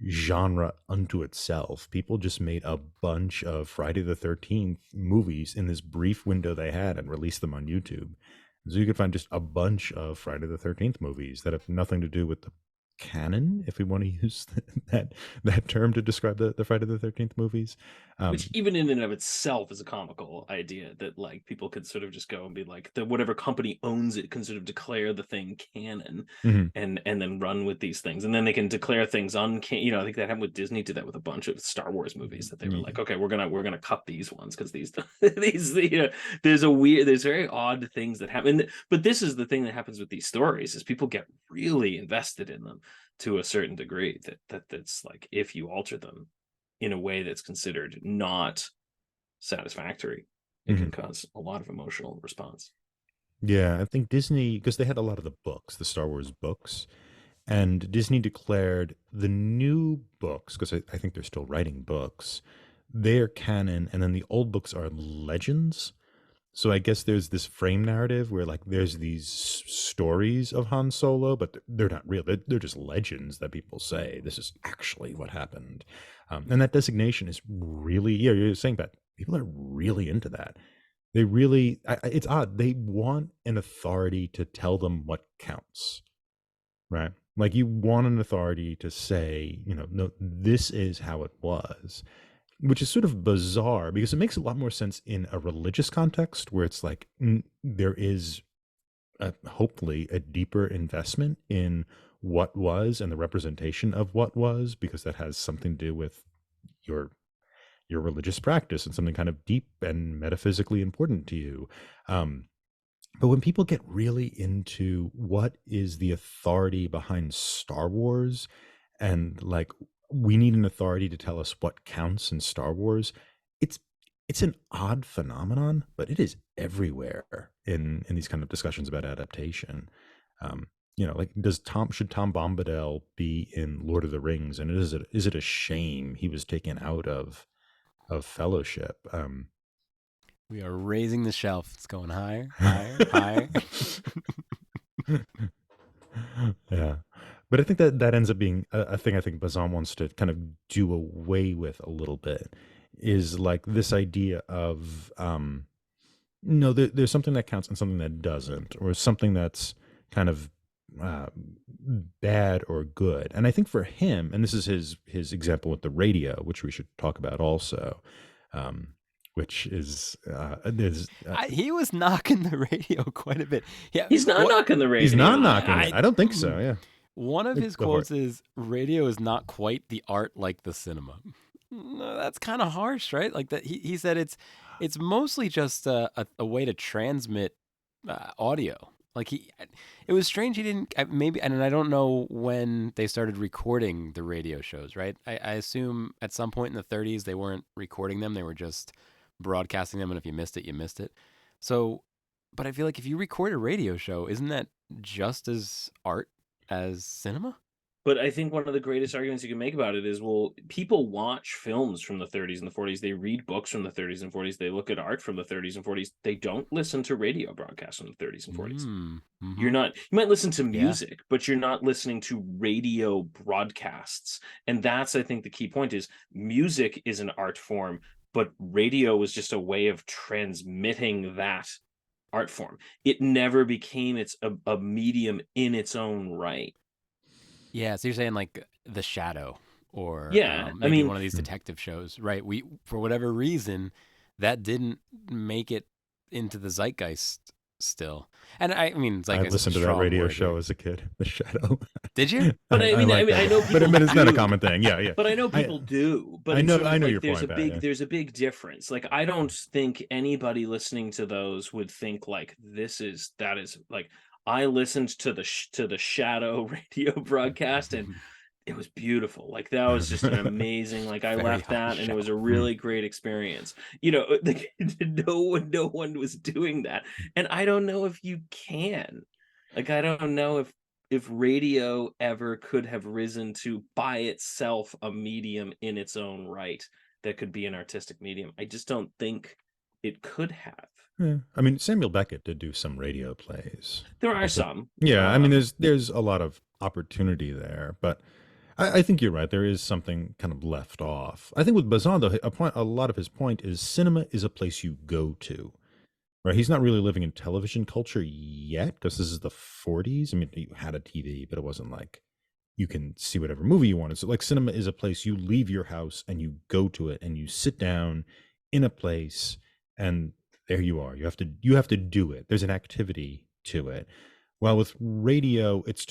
genre unto itself. People just made a bunch of Friday the 13th movies in this brief window they had and released them on YouTube. So you could find just a bunch of Friday the 13th movies that have nothing to do with the canon, if we want to use that term to describe the Friday the 13th movies. Which even in and of itself is a comical idea, that like people could sort of just go and be like, the whatever company owns it can sort of declare the thing canon, and then run with these things, and then they can declare things I think that happened with Disney, did that with a bunch of Star Wars movies, that they were like, okay, we're gonna cut these ones because these there's very odd things that happen. But this is the thing that happens with these stories, is people get really invested in them to a certain degree, that's like, if you alter them in a way that's considered not satisfactory, it can cause a lot of emotional response. Yeah, I think Disney, because they had a lot of the books, the Star Wars books, and Disney declared the new books, because I think they're still writing books, they're canon, and then the old books are legends. So I guess there's this frame narrative where like there's these stories of Han Solo, but they're not real. They're just legends that people say this is actually what happened. And that designation is really, yeah, you're saying that people are really into that. They really, it's odd. They want an authority to tell them what counts, right? Like you want an authority to say, no, this is how it was, which is sort of bizarre because it makes a lot more sense in a religious context where it's like there is hopefully a deeper investment in what was and the representation of what was, because that has something to do with your religious practice and something kind of deep and metaphysically important to you. But when people get really into what is the authority behind Star Wars, and like we need an authority to tell us what counts in Star Wars, it's an odd phenomenon, but it is everywhere in these kind of discussions about adaptation. Like should Tom Bombadil be in Lord of the Rings, and is it a shame he was taken out of Fellowship? We are raising the shelf. It's going higher, higher, higher. Yeah. But I think that ends up being a thing I think Bazan wants to kind of do away with a little bit, is like this idea of, no, there's something that counts and something that doesn't, or something that's kind of bad or good. And I think for him, and this is his example with the radio, which we should talk about also, which is he was knocking the radio quite a bit. Yeah, he's not knocking the radio. He's not knocking it. I don't think so. Yeah. One of his quotes is, "Radio is not quite the art like the cinema." No, that's kind of harsh, right? Like that. He said it's mostly just a way to transmit audio. Like it was strange. He didn't maybe, and I don't know when they started recording the radio shows. Right? I assume at some point in the 30s they weren't recording them; they were just broadcasting them. And if you missed it, you missed it. So, but I feel like if you record a radio show, isn't that just as art as cinema? But I think one of the greatest arguments you can make about it is, well, people watch films from the 30s and the 40s. They read books from the 30s and 40s. They look at art from the 30s and 40s. They don't listen to radio broadcasts from the 30s and 40s. Mm-hmm. You might listen to music, but you're not listening to radio broadcasts. And that's, I think, the key point is music is an art form, but radio is just a way of transmitting that art form. It never became a medium in its own right. Yeah, so you're saying like The Shadow, or maybe one of these detective shows, right? For whatever reason, that didn't make it into the zeitgeist still. And I mean, it's like I a listened to that strong radio word show here. as a kid, The Shadow. Did you? But I like that. I know But people it's not a do. common thing. Yeah, yeah. But I know I people do. But I it's know sort of like your point, Pat. Yeah. there's a big difference. Like I don't think anybody listening to those would think like that is like I listened to the Shadow radio broadcast and it was beautiful. Like that was just an amazing. Like I Very left high that and it was a shelf. really great experience. You know, like, no one was doing that, and I don't know if you can. Like I don't know if radio ever could have risen to by itself a medium in its own right that could be an artistic medium. I just don't think it could have. Yeah. I mean, Samuel Beckett did do some radio plays. There are Also, some. yeah, I mean, there's a lot of opportunity there, but I think you're right. There is something kind of left off. I think with Bazan, though, a lot of his point is cinema is a place you go to. Right, he's not really living in television culture yet because this is the 40s. I mean, you had a TV, but it wasn't like you can see whatever movie you wanted. So, like, cinema is a place you leave your house and you go to it and you sit down in a place and there you are. You have to do it. There's an activity to it. While with radio, it's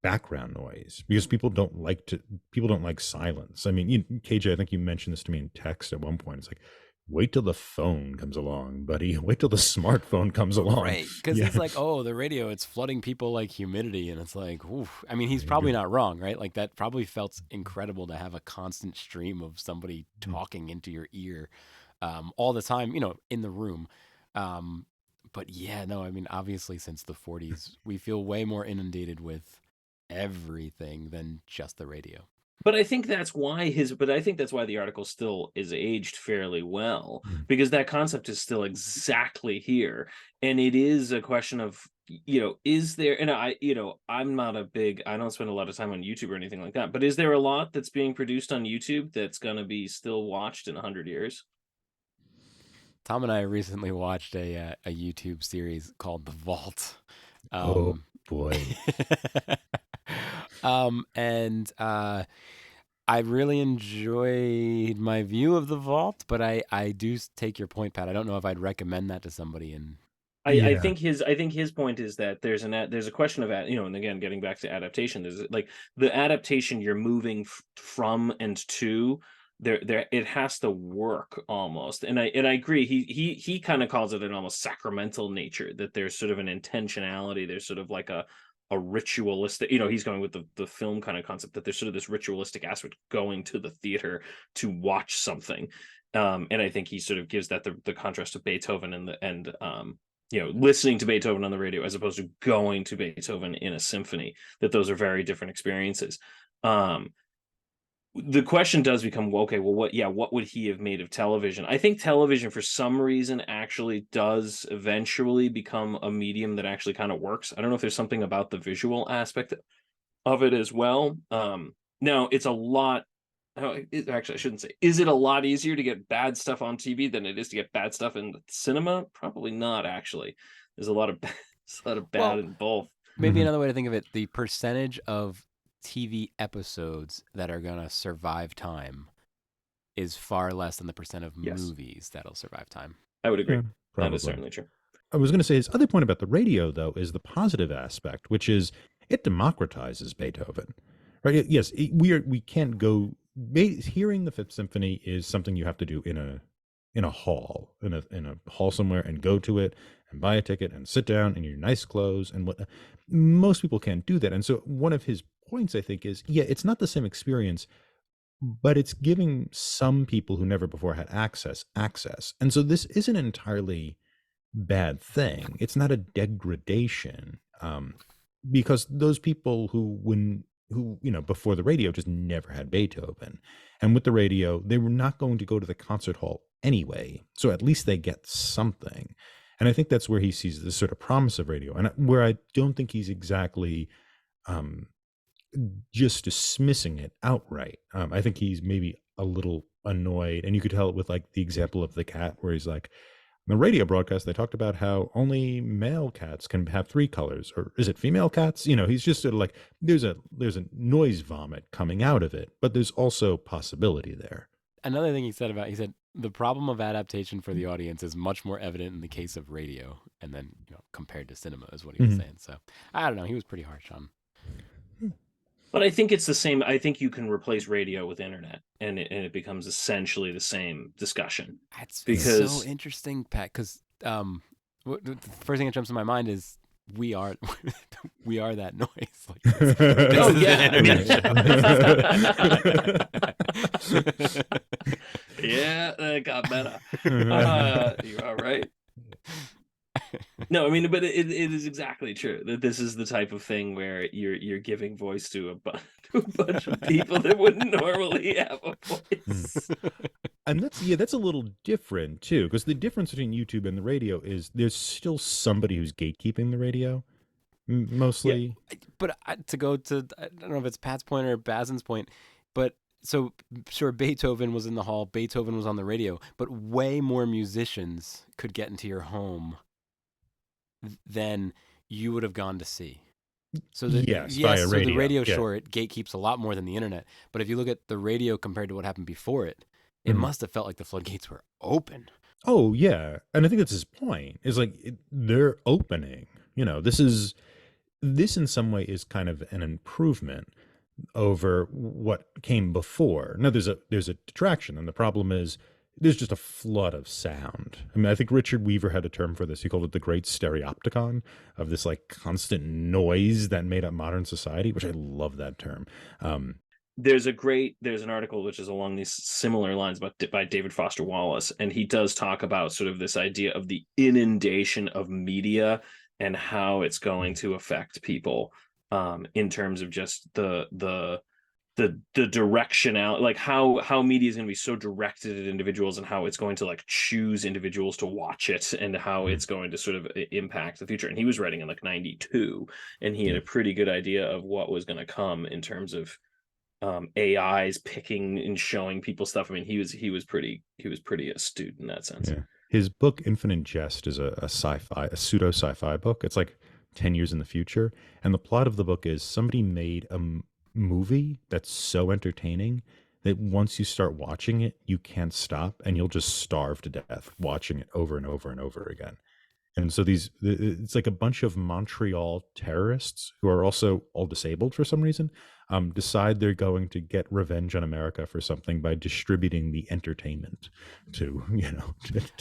background noise because people don't like silence. I mean, KJ, I think you mentioned this to me in text at one point. It's like, wait till the phone comes along, buddy. Wait till the smartphone comes along. Right. Because Yeah. it's like, oh, the radio, it's flooding people like humidity. And it's like, oof. I mean, he's There you probably go. not wrong, right? Like that probably felt incredible to have a constant stream of somebody talking into your ear all the time, in the room. But yeah, no, I mean, obviously since the 40s, we feel way more inundated with everything than just the radio. But I think that's why the article still is aged fairly well, Mhm. because that concept is still exactly here. And it is a question of, is there, and I'm not I don't spend a lot of time on YouTube or anything like that, but is there a lot that's being produced on YouTube that's going to be still watched in 100 years? Tom and I recently watched a YouTube series called The Vault. Oh boy. And I really enjoyed my view of The Vault, but I do take your point, Pat. I don't know if I'd recommend that to somebody. And I think his point is that there's a question of and again getting back to adaptation, there's like the adaptation you're moving from and to there it has to work almost, and I agree. He kind of calls it an almost sacramental nature, that there's sort of an intentionality, there's sort of like a ritualistic, he's going with the film kind of concept, that there's sort of this ritualistic aspect going to the theater to watch something. And I think he sort of gives that the contrast of Beethoven and listening to Beethoven on the radio as opposed to going to Beethoven in a symphony, that those are very different experiences. The question does become, well, okay, well, what would he have made of television? I think television, for some reason, actually does eventually become a medium that actually kind of works. I don't know if there's something about the visual aspect of it as well. Now, it's a lot. Actually, I shouldn't say. Is it a lot easier to get bad stuff on TV than it is to get bad stuff in cinema? Probably not, actually. There's a lot of bad in both. Maybe another way to think of it, the percentage of TV episodes that are going to survive time is far less than the percent of movies that'll survive time. I would agree. Yeah, that is certainly true. I was going to say his other point about the radio, though, is the positive aspect, which is it democratizes Beethoven. Right? Yes, we can't go. Hearing the Fifth Symphony is something you have to do in a hall, in a hall somewhere, and go to it and buy a ticket and sit down in your nice clothes and what. Most people can't do that, and so one of his points, I think, is it's not the same experience, but it's giving some people who never before had access. And so this isn't an entirely bad thing. It's not a degradation, because those people who before the radio just never had Beethoven, and with the radio they were not going to go to the concert hall anyway, so at least they get something. And I think that's where he sees this sort of promise of radio, and where I don't think he's exactly just dismissing it outright. I think he's maybe a little annoyed, and you could tell it with like the example of the cat, where he's like, in the radio broadcast they talked about how only male cats can have 3 colors, or is it female cats? He's just sort of like, there's a noise vomit coming out of it, but there's also possibility there. Another thing he said, The problem of adaptation for the audience is much more evident in the case of radio, and then compared to cinema is what he was saying. So I don't know. He was pretty harsh on. But I think it's the same. I think you can replace radio with internet, and it becomes essentially the same discussion. That's because so interesting, Pat. Because the first thing that jumps in my mind is we are we are that noise. Like, oh yeah, yeah, that got better. You are right. No, I mean, but it is exactly true that this is the type of thing where you're giving voice to a bunch of people that wouldn't normally have a voice. And that's a little different too, because the difference between YouTube and the radio is there's still somebody who's gatekeeping the radio, mostly. Yeah, but to go to, I don't know if it's Pat's point or Bazin's point, but so sure, Beethoven was in the hall, Beethoven was on the radio, but way more musicians could get into your home than you would have gone to see. So yes, via so radio. The radio, yeah. sure, it gatekeeps a lot more than the internet. But if you look at the radio compared to what happened before it, it must have felt like the floodgates were open. Oh yeah, and I think that's his point. Is like they're opening. This in some way is kind of an improvement over what came before. Now there's a detraction, and the problem is there's just a flood of sound. I mean, I think Richard Weaver had a term for this. He called it the great stereopticon of this like constant noise that made up modern society, which I love that term. There's an article which is along these similar lines by David Foster Wallace, and he does talk about sort of this idea of the inundation of media and how it's going to affect people in terms of just the direction out, like how media is going to be so directed at individuals, and how it's going to like choose individuals to watch it, and how it's going to sort of impact the future. And he was writing in like 92, and he had a pretty good idea of what was going to come in terms of AIs picking and showing people stuff. I mean, he was pretty astute in that sense. Yeah. His book Infinite Jest is a pseudo sci-fi book. It's like 10 years in the future, and the plot of the book is somebody made a movie that's so entertaining that once you start watching it, you can't stop, and you'll just starve to death watching it over and over and over again. And so it's like a bunch of Montreal terrorists who are also all disabled for some reason, decide they're going to get revenge on America for something by distributing the entertainment to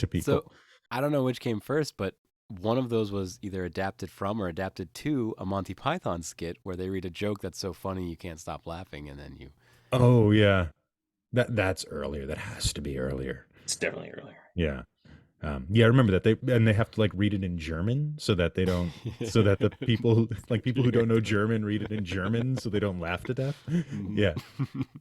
people. So I don't know which came first, but one of those was either adapted from or adapted to a Monty Python skit where they read a joke that's so funny you can't stop laughing, and then you. Oh yeah, that's earlier. That has to be earlier. It's definitely earlier. Yeah. I remember that they have to like read it in German so that they don't, so that the people who don't know German read it in German so they don't laugh to death. Yeah.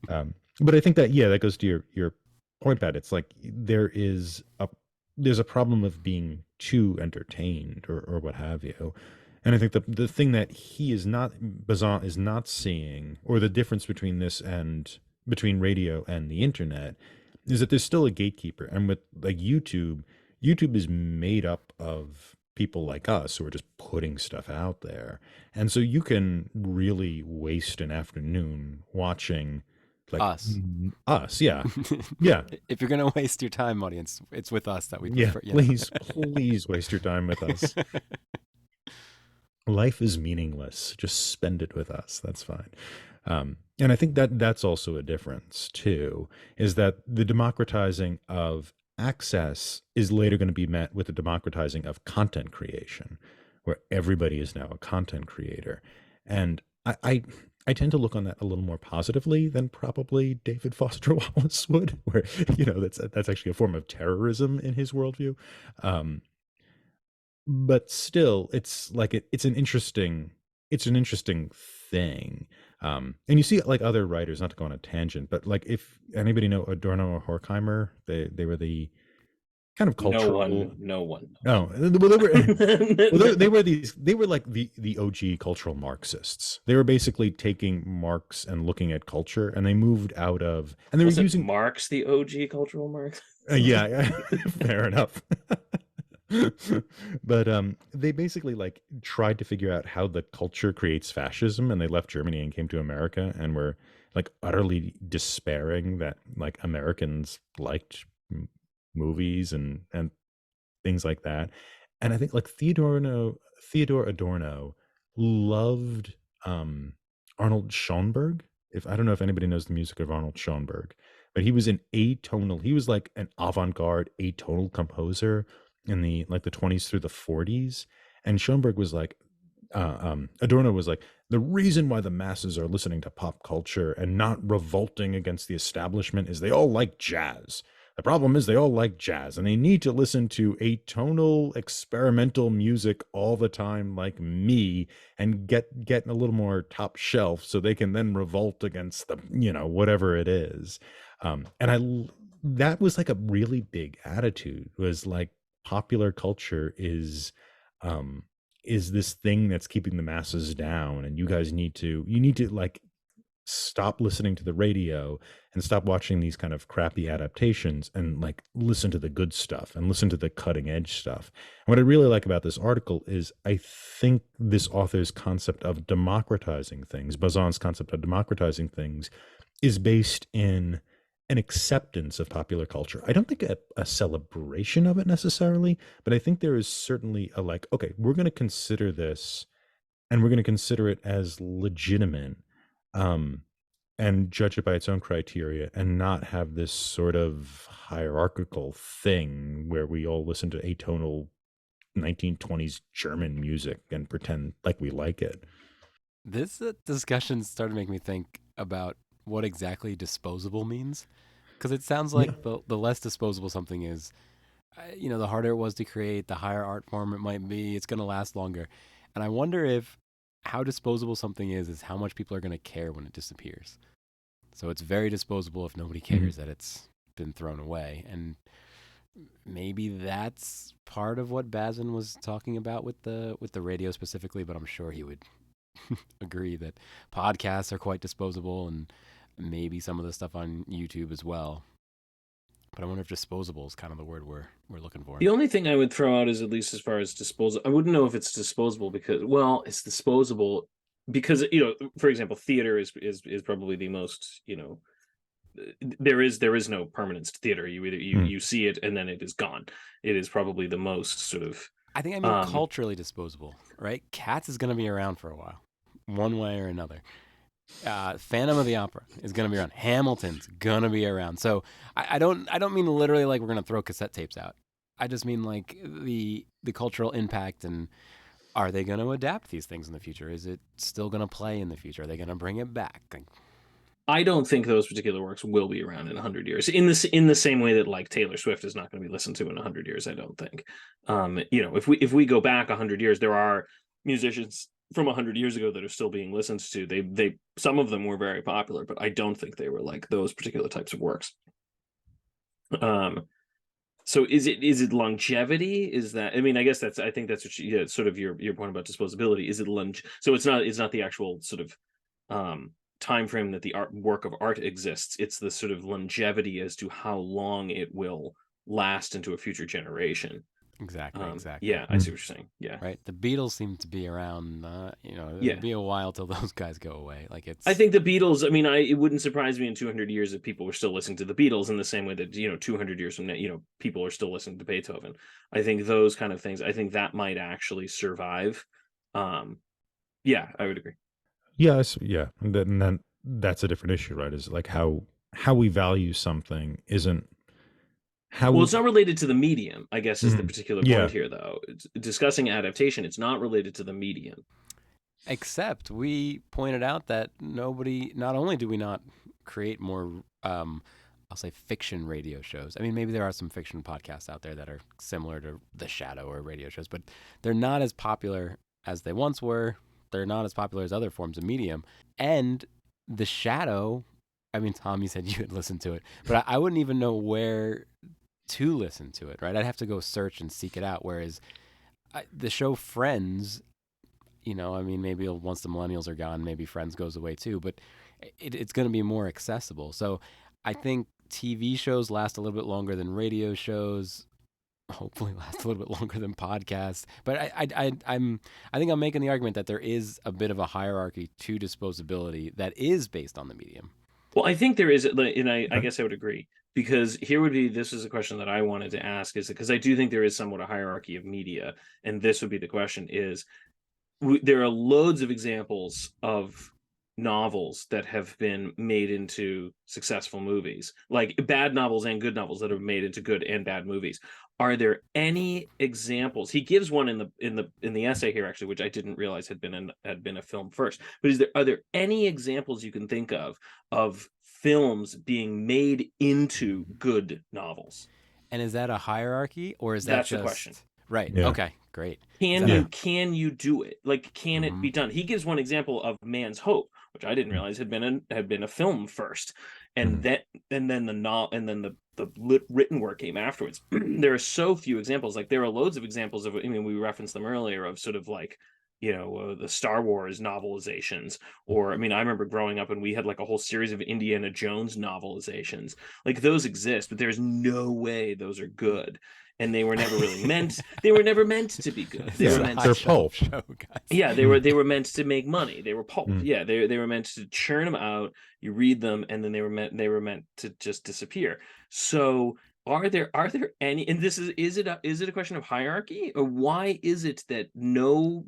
But I think that goes to your point, Pat. It's like there's a problem of being too entertained or what have you. And I think the thing that Bazin is not seeing, or the difference between this and between radio and the internet, is that there's still a gatekeeper. And with like YouTube is made up of people like us who are just putting stuff out there. And so you can really waste an afternoon watching like us. Yeah. Yeah. If you're going to waste your time, audience, it's with us that we prefer. Yeah, please waste your time with us. Life is meaningless. Just spend it with us. That's fine. And I think that's also a difference too, is that the democratizing of access is later going to be met with the democratizing of content creation, where everybody is now a content creator. And I tend to look on that a little more positively than probably David Foster Wallace would, where, that's actually a form of terrorism in his worldview. But still, it's like it's an interesting thing. And you see like other writers, not to go on a tangent, but like if anybody know Adorno or Horkheimer, they were the kind of cultural. No one. Oh, well, they were like the OG cultural Marxists. They were basically taking Marx and looking at culture, and they moved out of, and they were using Marx, the OG cultural Marxist. Yeah, fair enough. But they basically like tried to figure out how the culture creates fascism, and they left Germany and came to America and were like utterly despairing that like Americans liked movies and things like that. And I think like Theodore Adorno loved Arnold Schoenberg. If I don't know if anybody knows the music of Arnold Schoenberg, but he was an atonal. He was like an avant-garde atonal composer in the 20s through the 40s. And Schoenberg was like Adorno was like, the reason why the masses are listening to pop culture and not revolting against the establishment is they all like jazz. The problem is they all like jazz and they need to listen to atonal experimental music all the time like me and get a little more top shelf so they can then revolt against the, whatever it is. That was like a really big attitude, was like popular culture is this thing that's keeping the masses down, and you need to like stop listening to the radio and stop watching these kind of crappy adaptations and like listen to the good stuff and listen to the cutting edge stuff. And what I really like about this article is I think this author's concept of democratizing things, Bazan's concept of democratizing things, is based in an acceptance of popular culture. I don't think a celebration of it necessarily, but I think there is certainly a like, okay, we're going to consider this and we're going to consider it as legitimate, um, and judge it by its own criteria and not have this sort of hierarchical thing where we all listen to atonal 1920s German music and pretend like we like it. This discussion started to make me think about what exactly disposable means. Because it sounds Yeah. like the less disposable something is, the harder it was to create, the higher art form it might be, it's going to last longer. And I wonder if how disposable something is how much people are going to care when it disappears. So it's very disposable if nobody cares that it's been thrown away. And maybe that's part of what Bazin was talking about with the radio specifically, but I'm sure he would agree that podcasts are quite disposable and maybe some of the stuff on YouTube as well. But I wonder if disposable is kind of the word we're looking for. The only thing I would throw out is, at least as far as disposable, I wouldn't know if it's disposable because, well, it's disposable because, for example, theater is probably the most, there is no permanence to theater. You either you see it and then it is gone. It is probably the most sort of, I think I mean culturally disposable, right? Cats is going to be around for a while, one way or another. Phantom of the Opera is going to be around. Hamilton's going to be around. So I don't mean literally like we're going to throw cassette tapes out. I just mean like the cultural impact, and are they going to adapt these things in the future? Is it still going to play in the future? Are they going to bring it back? I don't think those particular works will be around in 100 years in the same way that like Taylor Swift is not going to be listened to in 100 years. I don't think. If we go back 100 years, there are musicians from 100 years ago that are still being listened to. They some of them were very popular, but I don't think they were like those particular types of works. So is it longevity? Is that, I mean, I guess I think that's what sort of your point about disposability. Is it so it's not the actual sort of time frame that the work of art exists. It's the sort of longevity as to how long it will last into a future generation. Exactly. Yeah, I see what you're saying. Yeah. Right. The Beatles seem to be around. It'll be a while till those guys go away. Like it's. I think the Beatles. I mean, it wouldn't surprise me in 200 years if people were still listening to the Beatles in the same way that 200 years from now, people are still listening to Beethoven. I think those kind of things. I think that might actually survive. Yeah, I would agree. Yes, yeah, and then that's a different issue, right? Is like how we value something isn't how. Well, it's not related to the medium, I guess, is the particular Yeah. point here, though. Discussing adaptation, it's not related to the medium. Except we pointed out that not only do we not create more, I'll say fiction radio shows. I mean, maybe there are some fiction podcasts out there that are similar to The Shadow or radio shows, but they're not as popular as they once were. They're not as popular as other forms of medium. And The Shadow, I mean, Tom, you said you had listened to it, but I wouldn't even know where to listen to it, right? I'd have to go search and seek it out. Whereas the show Friends, I mean, maybe once the millennials are gone, maybe Friends goes away too, but it's going to be more accessible. So I think TV shows last a little bit longer than radio shows, hopefully last a little bit longer than podcasts. But I think I'm making the argument that there is a bit of a hierarchy to disposability that is based on the medium. Well, I think there is, and I Okay. guess I would agree, because this is a question that I wanted to ask, is because I do think there is somewhat a hierarchy of media, and this would be the question: is there are loads of examples of novels that have been made into successful movies, like bad novels and good novels that have made into good and bad movies. Are there any examples? He gives one in the essay here, actually, which I didn't realize had been a film first. But are there any examples you can think of films being made into good novels? And is that a hierarchy, or is that That's the question. just right? Yeah. Okay, great. Is Can that Yeah. a can you do it? Like, can it mm-hmm, be done? He gives one example of Man's Hope, which I didn't realize had been a film first, and Mhm. then the written work came afterwards. There are so few examples. Like, there are loads of examples of. I mean, we referenced them earlier, of sort of like, the Star Wars novelizations, or I mean, I remember growing up and we had like a whole series of Indiana Jones novelizations. Like, those exist, but there's no way those are good, and they were never meant to be good. They this Yeah. is were a meant high They're to, shelf pulp. show, guys. yeah, Mhm. they were meant to make money. They were pulp. Mhm. Yeah, they were meant to churn them out. You read them, and then they were meant to just disappear. So are there any? And this is it a question of hierarchy, or why is it that no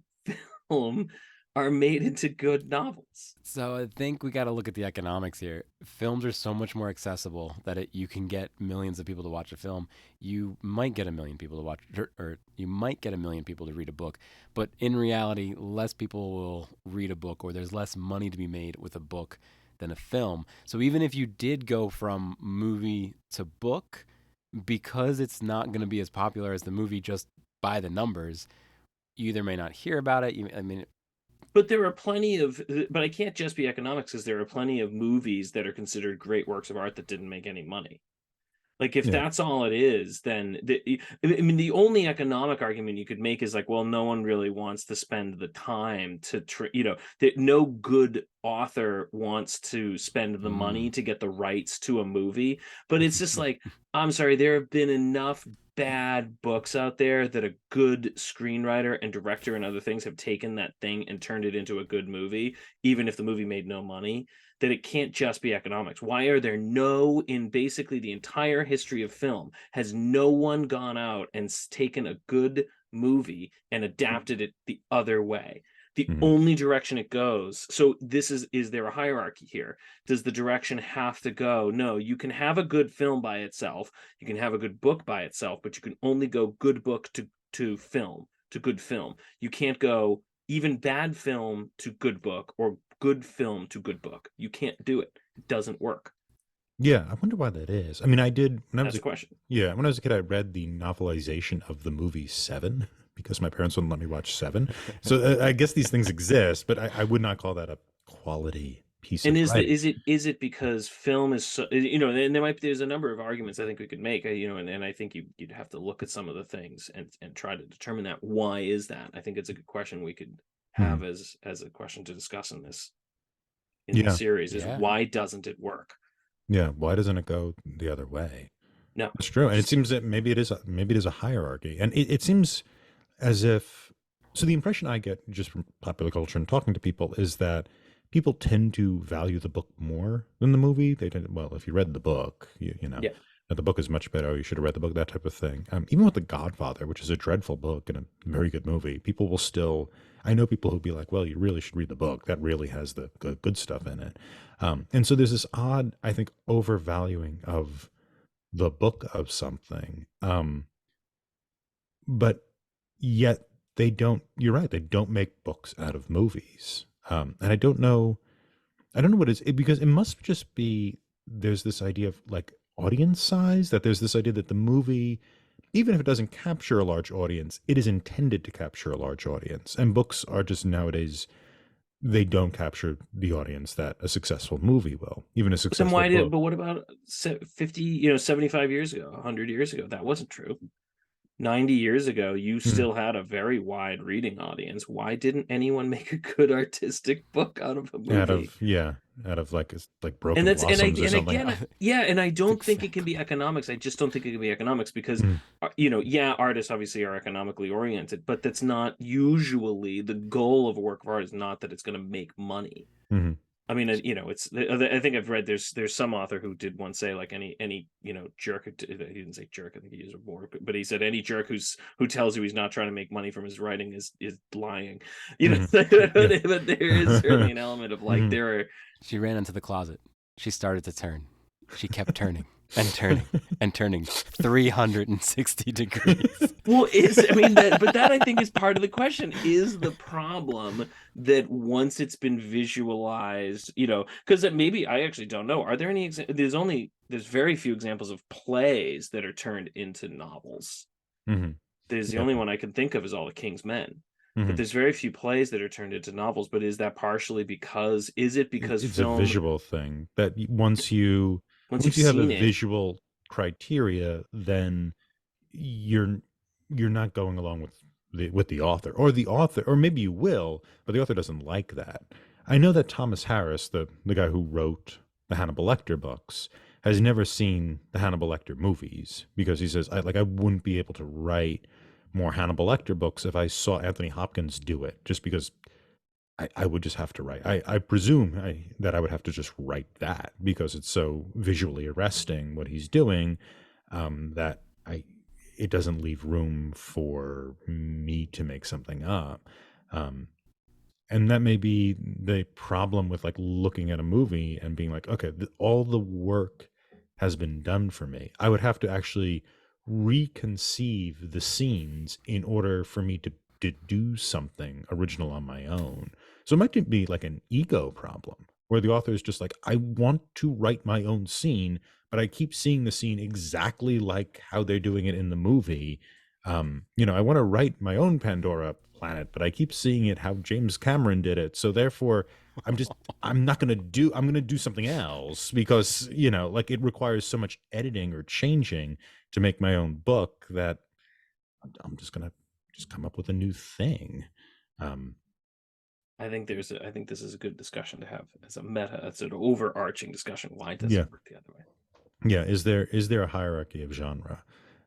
film are made into good novels? So I think we got to look at the economics here. Films are so much more accessible that you can get millions of people to watch a film. You might get a million people to watch, or you might get a million people to read a book, but in reality, less people will read a book, or there's less money to be made with a book than a film. So even if you did go from movie to book, because it's not going to be as popular as the movie just by the numbers, you either may not hear about it. I mean, But there are plenty of, but I can't just be economics, because there are plenty of movies that are considered great works of art that didn't make any money. Like, if Yeah. that's all it is, then I mean, the only economic argument you could make is like, well, no one really wants to spend the time that no good author wants to spend the money to get the rights to a movie. But it's just like, I'm sorry, there have been enough bad books out there that a good screenwriter and director and other things have taken that thing and turned it into a good movie, even if the movie made no money, that it can't just be economics. Why are there in basically the entire history of film, has no one gone out and taken a good movie and adapted it the other way? The Mhm. only direction it goes. So is there a hierarchy here? Does the direction have to go? No, you can have a good film by itself. You can have a good book by itself, but you can only go good book to film, to good film. You can't go even bad film to good book, or good film to good book. You can't do it. It doesn't work. Yeah, I wonder why that is. I mean, I did when I was That's a the question. yeah, when I was a kid, I read the novelization of the movie Seven because my parents wouldn't let me watch Seven. So I guess these things exist, but I would not call that a quality piece And of writing. is it because film is so, and there's a number of arguments I think we could make, and I think you'd have to look at some of the things and try to determine that. Why is that? I think it's a good question we could Mhm. have as a question to discuss in this Yeah, series, is yeah. why doesn't it work? yeah. Why doesn't it go the other way? No, That's true, and it just seems that maybe it is a hierarchy, and it seems as if so. The impression I get just from popular culture and talking to people is that people tend to value the book more than the movie. They tend, well, if you read the book, you know yeah. that the book is much better. You should have read the book, that type of thing. Even with The Godfather, which is a dreadful book and a very good movie, people will still. I know people who'll be like, "Well, you really should read the book. That really has the good stuff in it." And so there's this odd, I think, overvaluing of the book of something. But yet they don't, you're right, they don't make books out of movies. And I don't know what because it must just be, there's this idea of like audience size, that there's this idea that the movie, even if it doesn't capture a large audience, it is intended to capture a large audience. And books are just nowadays, they don't capture the audience that a successful movie will, even a Then successful book. but what about 50, 75 years ago, 100 years ago? That wasn't true. 90 years ago, you Hmm. still had a very wide reading audience. Why didn't anyone make a good artistic book out of a Out movie? of, yeah, out of like And Broken that's Blossoms or and something. again, yeah, and I It's don't think it can exactly. be economics. I just don't think it can be economics, because Mm, yeah, artists obviously are economically oriented, but that's not usually the goal of a work of art, is not that it's going to make money. mhm. I mean, I think I've read there's some author who did once say like any jerk. He didn't say jerk. I think he used a word, but he said any jerk who tells you he's not trying to make money from his writing is lying. But there is certainly an element of like there are. She ran into the closet. She started to turn. She kept turning and turning and turning 360 degrees. Well, that I think is part of the question. Is the problem that once it's been visualized, because maybe I actually don't know. Are there any? There's very few examples of plays that are turned into novels. There's the only one I can think of is All the King's Men. But there's very few plays that are turned into novels. But is that partially because? Is it because it's film? a visual thing that once you have a visual criteria, then you're not going along with the author, or maybe you will, but the author doesn't like that. I know that Thomas Harris, the guy who wrote the Hannibal Lecter books, has never seen the Hannibal Lecter movies because he says I wouldn't be able to write more Hannibal Lecter books if I saw Anthony Hopkins do it, just because I would just have to write. I presume that I would have to just write that because it's so visually arresting what he's doing, that it doesn't leave room for me to make something up. And that may be the problem with like looking at a movie and being like, okay, all the work has been done for me. I would have to actually reconceive the scenes in order for me to do something original on my own. So it might be like an ego problem where the author is just like, I want to write my own scene, but I keep seeing the scene exactly like how they're doing it in the movie. I want to write my own Pandora planet, but I keep seeing it how James Cameron did it. So therefore, I'm going to do something else because, like it requires so much editing or changing to make my own book that I'm just going to come up with a new thing. I think this is a good discussion to have as a meta, as an overarching discussion. Why does it work the other way? Yeah. Is there a hierarchy of genre?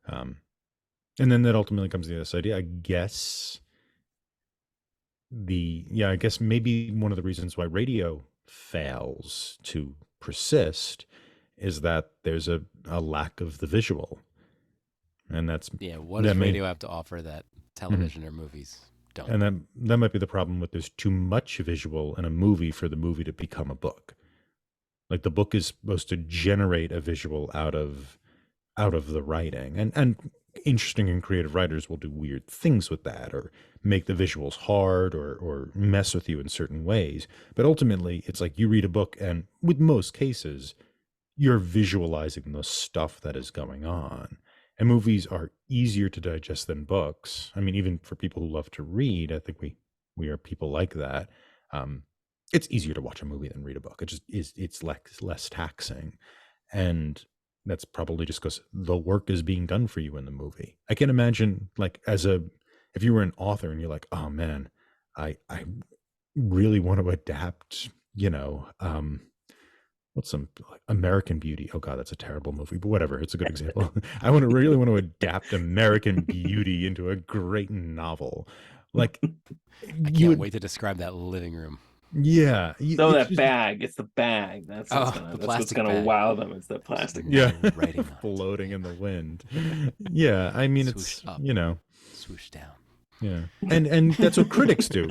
And then that ultimately comes to this idea, I guess maybe one of the reasons why radio fails to persist is that there's a lack of the visual. And that's what does radio have to offer that television or movies don't? And that might be the problem with there's too much visual in a movie for the movie to become a book. Like the book is supposed to generate a visual out of the writing, and interesting and creative writers will do weird things with that or make the visuals hard or mess with you in certain ways. But ultimately, it's like you read a book and with most cases, you're visualizing the stuff that is going on. And movies are easier to digest than books. I mean, even for people who love to read, I think we are people like that. It's easier to watch a movie than read a book. It just is. It's less taxing, and that's probably just because the work is being done for you in the movie. I can imagine, like, if you were an author and you're like, oh man, I really want to adapt, what's some like American Beauty? Oh God, that's a terrible movie, but whatever. It's a good example. I really want to adapt American Beauty into a great novel. Like, I can't wait to describe that living room. Yeah. That bag. It's the bag. That's what's gonna wow them. It's the plastic. Yeah. Floating in the wind. Yeah. I mean, swoosh it's, up, swoosh down. Yeah. And that's what critics do.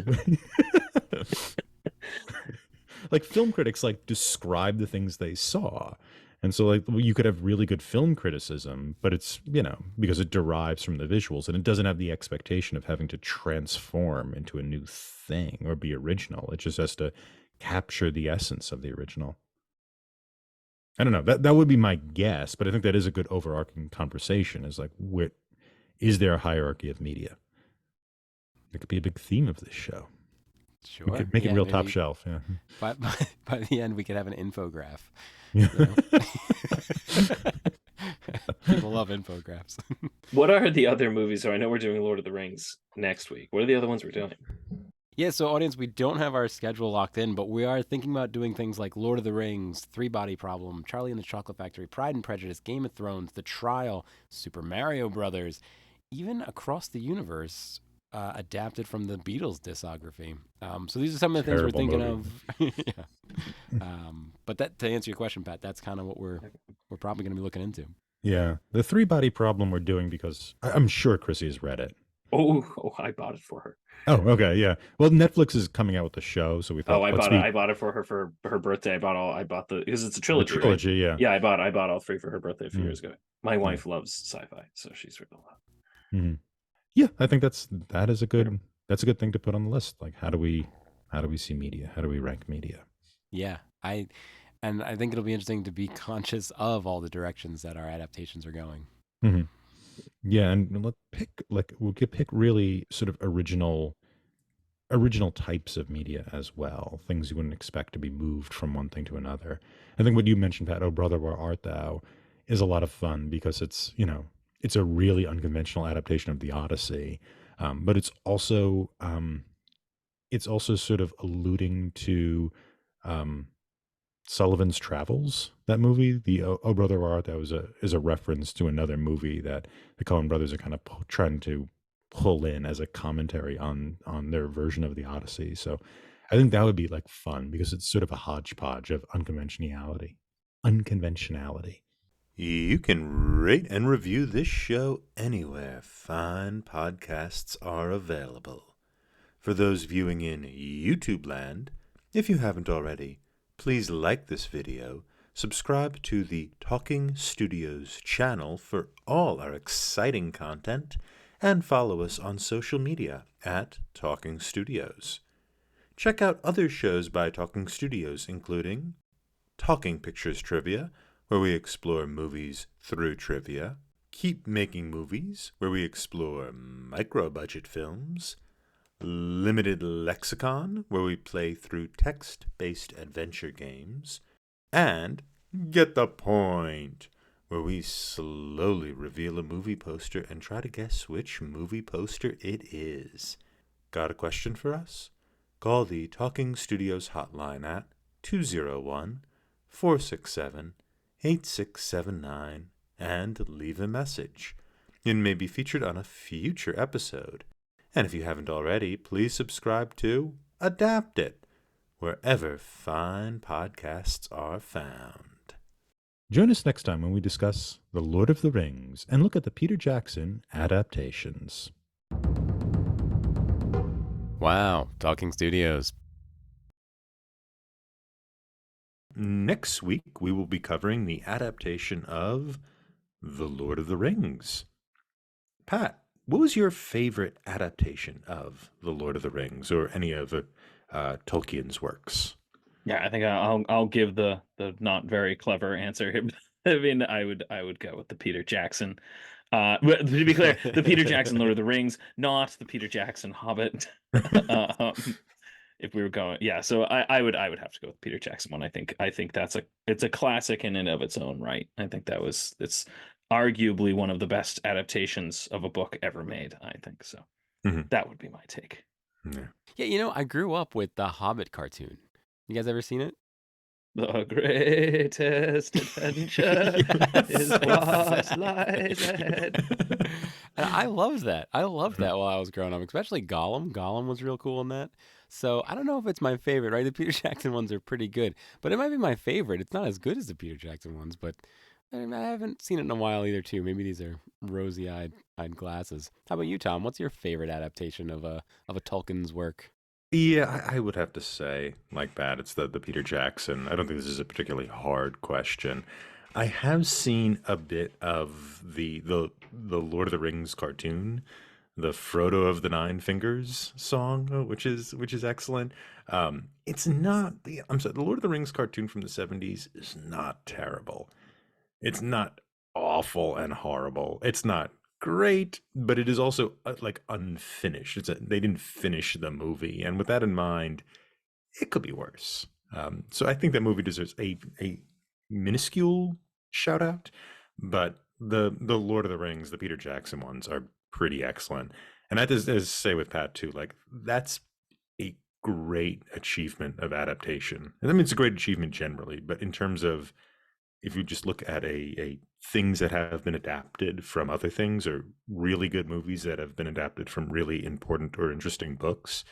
Like film critics like describe the things they saw. And so like you could have really good film criticism, but it's, because it derives from the visuals and it doesn't have the expectation of having to transform into a new thing or be original. It just has to capture the essence of the original. I don't know. That would be my guess, but I think that is a good overarching conversation is like, is there a hierarchy of media? It could be a big theme of this show. Sure. We could make it real top shelf. Yeah. By the end, we could have an infograph. Yeah. People love infographics. What are the other movies? So I know we're doing Lord of the Rings next week. What are the other ones we're doing? Yeah, so audience, we don't have our schedule locked in, but we are thinking about doing things like Lord of the Rings, Three Body Problem, Charlie and the Chocolate Factory, Pride and Prejudice, Game of Thrones, The Trial, Super Mario Brothers, even Across the Universe, adapted from the Beatles discography. So these are some of the things we're Terrible thinking movie. of. Yeah. But that, to answer your question, Pat, that's kind of what we're probably going to be looking into. Yeah, the 3-body problem we're doing because I'm sure Chrissy has read it. Oh, I bought it for her. Oh, okay, yeah. Well, Netflix is coming out with the show, so we thought, I let's bought it. be I bought it for her birthday. I bought because it's a the trilogy, right? trilogy, yeah. Yeah, I bought all three for her birthday a few Mm, years ago. My wife loves sci-fi, so she's read a lot. mhm. Yeah, I think that is a good thing to put on the list. Like, how do we see media? How do we rank media? Yeah, I think it'll be interesting to be conscious of all the directions that our adaptations are going. hmm Yeah, and we could pick really sort of original types of media as well, things you wouldn't expect to be moved from one thing to another. I think what you mentioned, Pat, "Oh Brother, Where Art Thou," is a lot of fun because it's a really unconventional adaptation of the Odyssey, but it's also sort of alluding to um, Sullivan's Travels. That movie, the "Oh Brother, Where Art Thou," is a reference to another movie that the Coen brothers are kind of trying to pull in as a commentary on their version of the Odyssey. So I think that would be like fun because it's sort of a hodgepodge of unconventionality. Unconventionality. You can rate and review this show anywhere fine podcasts are available. For those viewing in YouTube land, if you haven't already, please like this video, subscribe to the Talking Studios channel for all our exciting content, and follow us on social media at Talking Studios. Check out other shows by Talking Studios, including Talking Pictures Trivia, where we explore movies through trivia, Keep Making Movies, where we explore micro-budget films, Limited Lexicon, where we play through text-based adventure games, and Get the Point, where we slowly reveal a movie poster and try to guess which movie poster it is. Got a question for us? Call the Talking Studios hotline at 201-467-8679 and leave a message. It may be featured on a future episode. And if you haven't already, please subscribe to Adapt It, wherever fine podcasts are found. Join us next time when we discuss The Lord of the Rings and look at the Peter Jackson adaptations. Wow, Talking Studios. Next week, we will be covering the adaptation of The Lord of the Rings. Pat, what was your favorite adaptation of The Lord of the Rings or any of Tolkien's works? Yeah, I think I'll give the not very clever answer here. I mean, I would go with the Peter Jackson. But to be clear, the Peter Jackson Lord of the Rings, not the Peter Jackson Hobbit. If we were going, yeah. So I would have to go with Peter Jackson one. I think it's a classic in and of its own right. I think it's arguably one of the best adaptations of a book ever made. I think so. Mhm. That would be my take. Yeah. Yeah, I grew up with the Hobbit cartoon. You guys ever seen it? The greatest adventure is what lies ahead. And I loved that. I loved that while I was growing up, especially Gollum. Gollum was real cool in that. So I don't know if it's my favorite, right? The Peter Jackson ones are pretty good, but it might be my favorite. It's not as good as the Peter Jackson ones, but I haven't seen it in a while either, too. Maybe these are rosy-eyed glasses. How about you, Tom? What's your favorite adaptation of a Tolkien's work? Yeah, I would have to say, like that, it's the Peter Jackson. I don't think this is a particularly hard question. I have seen a bit of the Lord of the Rings cartoon, the Frodo of the Nine Fingers song, which is excellent. It's not I'm sorry, the Lord of the Rings cartoon from the 70s is not terrible. It's not awful and horrible. It's not great, but it is also like unfinished. They didn't finish the movie, and with that in mind, it could be worse. So I think that movie deserves a minuscule shout out, but the Lord of the Rings, the Peter Jackson ones, are pretty excellent. And I just as say with Pat too, like that's a great achievement of adaptation. And I mean, it's a great achievement generally, but in terms of if you just look at a things that have been adapted from other things, or really good movies that have been adapted from really important or interesting books,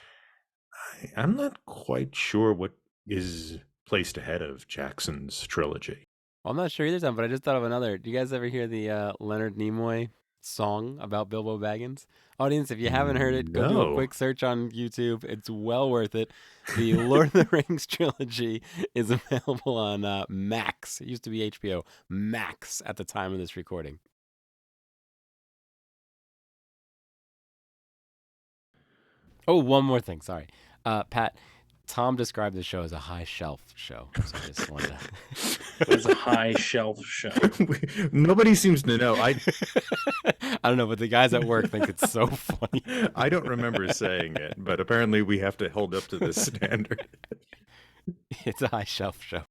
I'm not quite sure what is placed ahead of Jackson's trilogy. Well, I'm not sure either, Tom, but I just thought of another. Do you guys ever hear the Leonard Nimoy song about Bilbo Baggins? Audience, if you haven't heard it, go do a No. quick search on YouTube. It's well worth it. The Lord of the Rings trilogy is available on Max. It used to be HBO. Max at the time of this recording. Oh, one more thing. Sorry. Pat, Tom described the show as a high shelf show. So I just wanted to... It's a high shelf show. Nobody seems to know. I don't know, but the guys at work think it's so funny. I don't remember saying it, but apparently we have to hold up to this standard. It's a high shelf show.